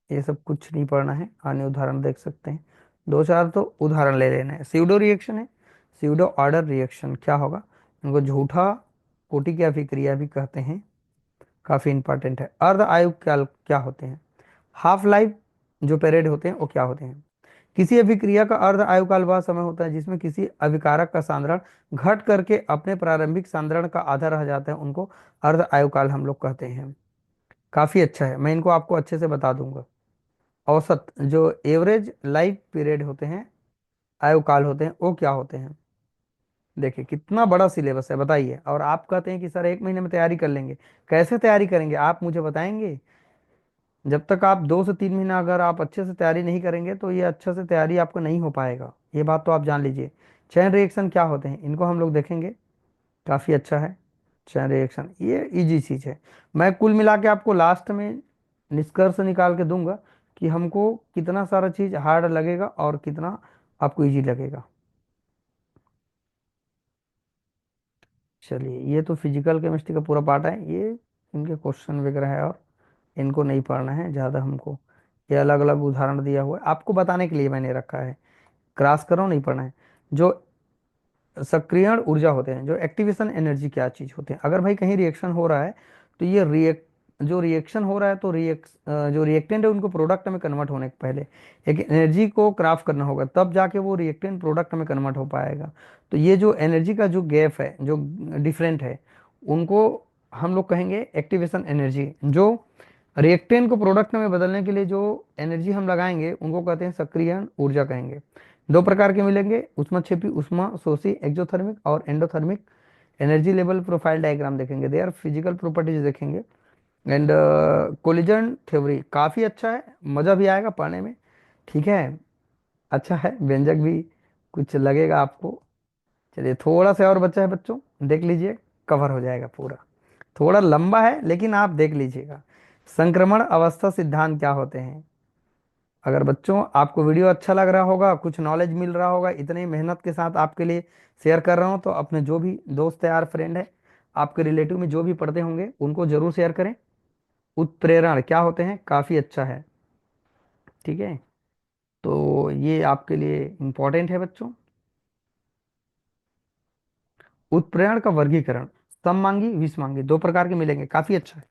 ये सब कुछ नहीं पढ़ना है, अन्य उदाहरण देख सकते हैं, दो चार तो उदाहरण ले लेना है। सीडो रिएक्शन है, सीडो ऑर्डर रिएक्शन क्या होगा, इनको झूठा कोटि की अभिक्रिया भी कहते हैं, काफी इंपॉर्टेंट है। अर्ध आयु क्या क्या होते हैं, हाफ लाइफ जो पीरियड होते हैं वो क्या होते हैं। किसी अभिक्रिया का अर्ध आयुकाल वह समय होता है जिसमें किसी अभिकारक का सांद्रण घट करके अपने प्रारंभिक सांद्रण का आधा रह जाता है, उनको अर्ध आयुकाल हम लोग कहते हैं। काफी अच्छा है, मैं इनको आपको अच्छे से बता दूंगा। औसत जो एवरेज लाइफ पीरियड होते हैं, आयुकाल होते हैं, वो क्या होते हैं। देखिए कितना बड़ा सिलेबस है बताइए, और आप कहते हैं कि सर एक महीने में तैयारी कर लेंगे। कैसे तैयारी करेंगे आप मुझे बताएंगे। जब तक आप 2 से 3 महीना अगर आप अच्छे से तैयारी नहीं करेंगे तो ये अच्छे से तैयारी आपको नहीं हो पाएगा, ये बात तो आप जान लीजिए। चैन रिएक्शन क्या होते हैं इनको हम लोग देखेंगे, काफी अच्छा है। चैन रिएक्शन ये इजी चीज है, मैं कुल मिला के आपको लास्ट में निष्कर्ष निकाल के दूंगा कि हमको कितना सारा चीज हार्ड लगेगा और कितना आपको इजी लगेगा। चलिए ये तो फिजिकल केमिस्ट्री का पूरा पार्ट है, ये इनके क्वेश्चन वगैरह है और इनको नहीं पढ़ना है ज़्यादा हमको। ये अलग अलग उदाहरण दिया हुआ है आपको बताने के लिए मैंने रखा है, क्रॉस करो नहीं पढ़ना है। जो सक्रियण ऊर्जा होते हैं, जो एक्टिवेशन एनर्जी क्या चीज़ होते हैं। अगर भाई कहीं रिएक्शन हो रहा है तो ये जो रिएक्शन हो रहा है तो जो रिएक्टेंट है उनको प्रोडक्ट में कन्वर्ट होने के पहले एक एनर्जी को क्राफ्ट करना होगा, तब जाके वो रिएक्टेंट प्रोडक्ट में कन्वर्ट हो पाएगा। तो ये जो एनर्जी का जो गैप है, जो डिफरेंट है, उनको हम लोग कहेंगे एक्टिवेशन एनर्जी। जो रिएक्टेंट को प्रोडक्ट में बदलने के लिए जो एनर्जी हम लगाएंगे उनको कहते हैं सक्रियण ऊर्जा कहेंगे। दो प्रकार के मिलेंगे, उष्माक्षेपी उष्मा शोषी एक्सोथर्मिक और endothermic. Energy level profile diagram देखेंगे, देयर फिजिकल प्रॉपर्टीज देखेंगे। एंड कोलिजन थ्योरी काफ़ी अच्छा है, मज़ा भी आएगा पढ़ने में। ठीक है, अच्छा है, व्यंजक भी कुछ लगेगा आपको। चलिए थोड़ा सा और बच्चा है बच्चों, देख लीजिए, कवर हो जाएगा पूरा। थोड़ा लंबा है लेकिन आप देख लीजिएगा। संक्रमण अवस्था सिद्धांत क्या होते हैं। अगर बच्चों आपको वीडियो अच्छा लग रहा होगा, कुछ नॉलेज मिल रहा होगा, इतनी मेहनत के साथ आपके लिए शेयर कर रहा हूँ, तो अपने जो भी दोस्त यार फ्रेंड है, आपके रिलेटिव में जो भी पढ़ते होंगे उनको जरूर शेयर करें। उत्प्रेरण क्या होते हैं, काफ़ी अच्छा है। ठीक है, तो ये आपके लिए इंपॉर्टेंट है बच्चों। उत्प्रेरण का वर्गीकरण, सममांगी विषमांगी दो प्रकार के मिलेंगे, काफ़ी अच्छा है।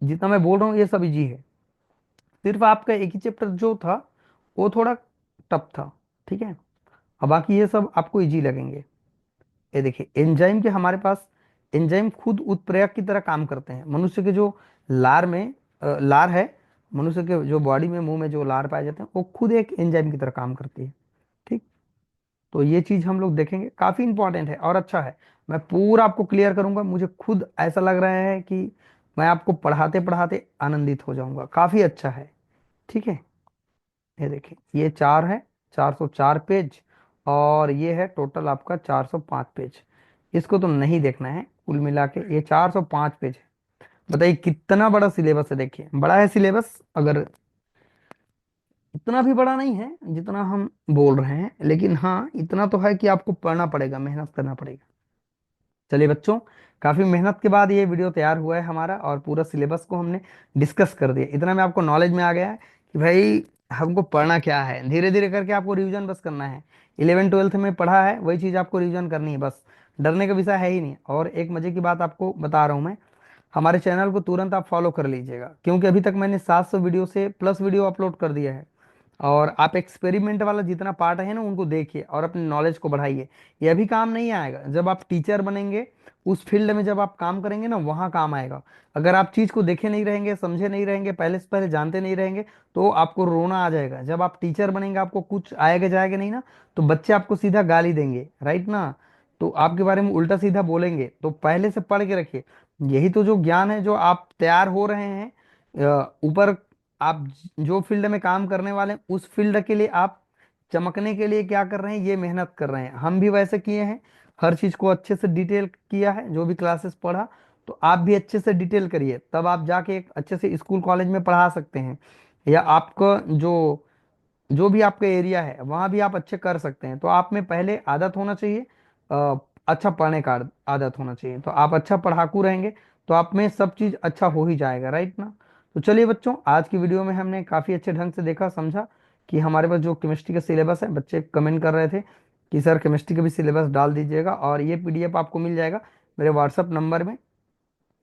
जितना मैं बोल रहा हूँ ये सब इजी है, सिर्फ आपका एक ही चैप्टर जो था वो थोड़ा टफ था। ठीक है, अब बाकी ये सब आपको इजी लगेंगे। ये देखिए एंजाइम के हमारे पास, एंजाइम खुद उत्प्रेरक की तरह काम करते हैं। मनुष्य के जो लार में लार है, मनुष्य के जो बॉडी में मुंह में जो लार पाए जाते हैं वो खुद एक एंजाइम की तरह काम करती है। ठीक, तो ये चीज हम लोग देखेंगे, काफी इंपॉर्टेंट है और अच्छा है। मैं पूरा आपको क्लियर करूंगा, मुझे खुद ऐसा लग रहा है कि मैं आपको पढ़ाते पढ़ाते आनंदित हो जाऊंगा, काफी अच्छा है। ठीक है, ये देखिए ये 4 है, 404 पेज, और ये है टोटल आपका 405 पेज। इसको तो नहीं देखना है, कुल मिला के ये 405 पेज है। बताइए कितना बड़ा सिलेबस है, देखिए बड़ा है सिलेबस, अगर इतना भी बड़ा नहीं है जितना हम बोल रहे हैं, लेकिन हाँ इतना तो है कि आपको पढ़ना पड़ेगा, मेहनत करना पड़ेगा। चलिए बच्चों, काफी मेहनत के बाद ये वीडियो तैयार हुआ है हमारा, और पूरा सिलेबस को हमने डिस्कस कर दिया। इतना में आपको नॉलेज में आ गया है कि भाई हमको पढ़ना क्या है, धीरे धीरे करके आपको रिवीजन बस करना है। 11 12th में पढ़ा है वही चीज आपको रिवीजन करनी है बस, डरने का विषय है ही नहीं। और एक मजे की बात आपको बता रहा हूँ मैं, हमारे चैनल को तुरंत आप फॉलो कर लीजिएगा, क्योंकि अभी तक मैंने 700 वीडियो से प्लस वीडियो अपलोड कर दिया है। और आप एक्सपेरिमेंट वाला जितना पार्ट है ना उनको देखिए और अपने नॉलेज को बढ़ाइए। ये अभी काम नहीं आएगा, जब आप टीचर बनेंगे, उस फील्ड में जब आप काम करेंगे ना वहाँ काम आएगा। अगर आप चीज़ को देखे नहीं रहेंगे, समझे नहीं रहेंगे, पहले से पहले जानते नहीं रहेंगे, तो आपको रोना आ जाएगा। जब आप टीचर बनेंगे आपको कुछ आएगा जाएगा नहीं ना, तो बच्चे आपको सीधा गाली देंगे, राइट ना, तो आपके बारे में उल्टा सीधा बोलेंगे। तो पहले से पढ़ के रखिए, यही तो जो ज्ञान है जो आप तैयार हो रहे हैं ऊपर, आप जो फील्ड में काम करने वाले हैं उस फील्ड के लिए आप चमकने के लिए क्या कर रहे हैं, ये मेहनत कर रहे हैं। हम भी वैसे किए हैं, हर चीज को अच्छे से डिटेल किया है, जो भी क्लासेस पढ़ा, तो आप भी अच्छे से डिटेल करिए, तब आप जाके एक अच्छे से स्कूल कॉलेज में पढ़ा सकते हैं, या आपका जो जो भी आपका एरिया है वहाँ भी आप अच्छे कर सकते हैं। तो आप में पहले आदत होना चाहिए, अच्छा पढ़ने का आदत होना चाहिए, तो आप अच्छा पढ़ाकू रहेंगे तो आप में सब चीज़ अच्छा हो ही जाएगा, राइट ना। तो चलिए बच्चों, आज की वीडियो में हमने काफ़ी अच्छे ढंग से देखा समझा कि हमारे पास जो केमिस्ट्री का सिलेबस है, बच्चे कमेंट कर रहे थे कि सर केमिस्ट्री का भी सिलेबस डाल दीजिएगा, और ये पीडीएफ आपको मिल जाएगा मेरे व्हाट्सअप नंबर में।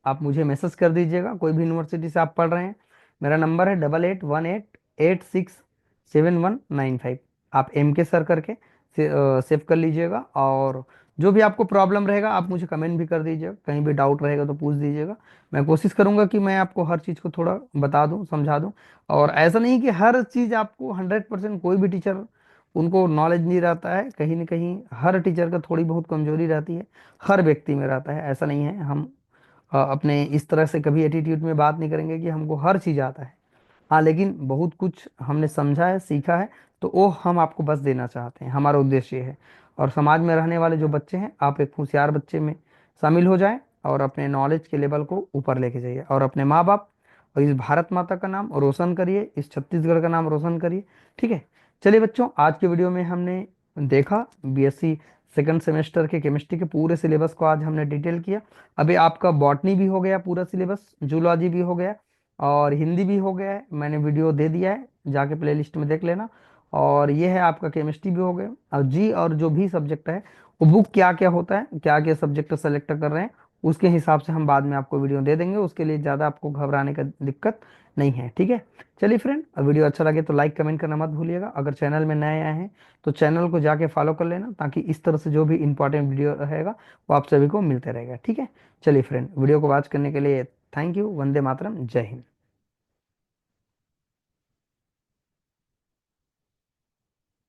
आप मुझे मैसेज कर दीजिएगा, कोई भी यूनिवर्सिटी से आप पढ़ रहे हैं। मेरा नंबर है 8818867195। आप एम के सर करके सेव कर लीजिएगा, और जो भी आपको प्रॉब्लम रहेगा आप मुझे कमेंट भी कर दीजिएगा, कहीं भी डाउट रहेगा तो पूछ दीजिएगा। मैं कोशिश करूंगा कि मैं आपको हर चीज़ को थोड़ा बता दूं, समझा दूं। और ऐसा नहीं कि हर चीज़ आपको 100%, कोई भी टीचर उनको नॉलेज नहीं रहता है, कहीं ना कहीं हर टीचर का थोड़ी बहुत कमजोरी रहती है, हर व्यक्ति में रहता है, ऐसा नहीं है। हम अपने इस तरह से कभी एटीट्यूड में बात नहीं करेंगे कि हमको हर चीज़ आता है। हाँ, लेकिन बहुत कुछ हमने समझा है, सीखा है, तो वो हम आपको बस देना चाहते हैं, हमारा उद्देश्य है। और समाज में रहने वाले जो बच्चे हैं, आप एक होशियार बच्चे में शामिल हो जाएं और अपने नॉलेज के लेवल को ऊपर लेके जाइए, और अपने माँ बाप और इस भारत माता का नाम रोशन करिए, इस छत्तीसगढ़ का नाम रोशन करिए। ठीक है। चलिए बच्चों, आज की वीडियो में हमने देखा बीएससी सेकंड सेमेस्टर के केमिस्ट्री के पूरे सिलेबस को आज हमने डिटेल किया। अभी आपका बॉटनी भी हो गया पूरा सिलेबस, जूलॉजी भी हो गया, और हिंदी भी हो गया है, मैंने वीडियो दे दिया है, जाके प्लेलिस्ट में देख लेना। और ये है आपका केमिस्ट्री भी हो गया। और जी, और जो भी सब्जेक्ट है, वो बुक क्या क्या होता है, क्या क्या सब्जेक्ट सेलेक्ट कर रहे हैं, उसके हिसाब से हम बाद में आपको वीडियो दे देंगे। उसके लिए ज़्यादा आपको घबराने का दिक्कत नहीं है। ठीक है। चलिए फ्रेंड, वीडियो अच्छा लगे तो लाइक कमेंट करना मत भूलिएगा। अगर चैनल में नए आए हैं तो चैनल को जाके फॉलो कर लेना, ताकि इस तरह से जो भी इंपॉर्टेंट वीडियो रहेगा वो आप सभी को मिलते रहेगा। ठीक है। चलिए फ्रेंड, वीडियो को वॉच करने के लिए थैंक यू। वंदे मातरम, जय हिंद।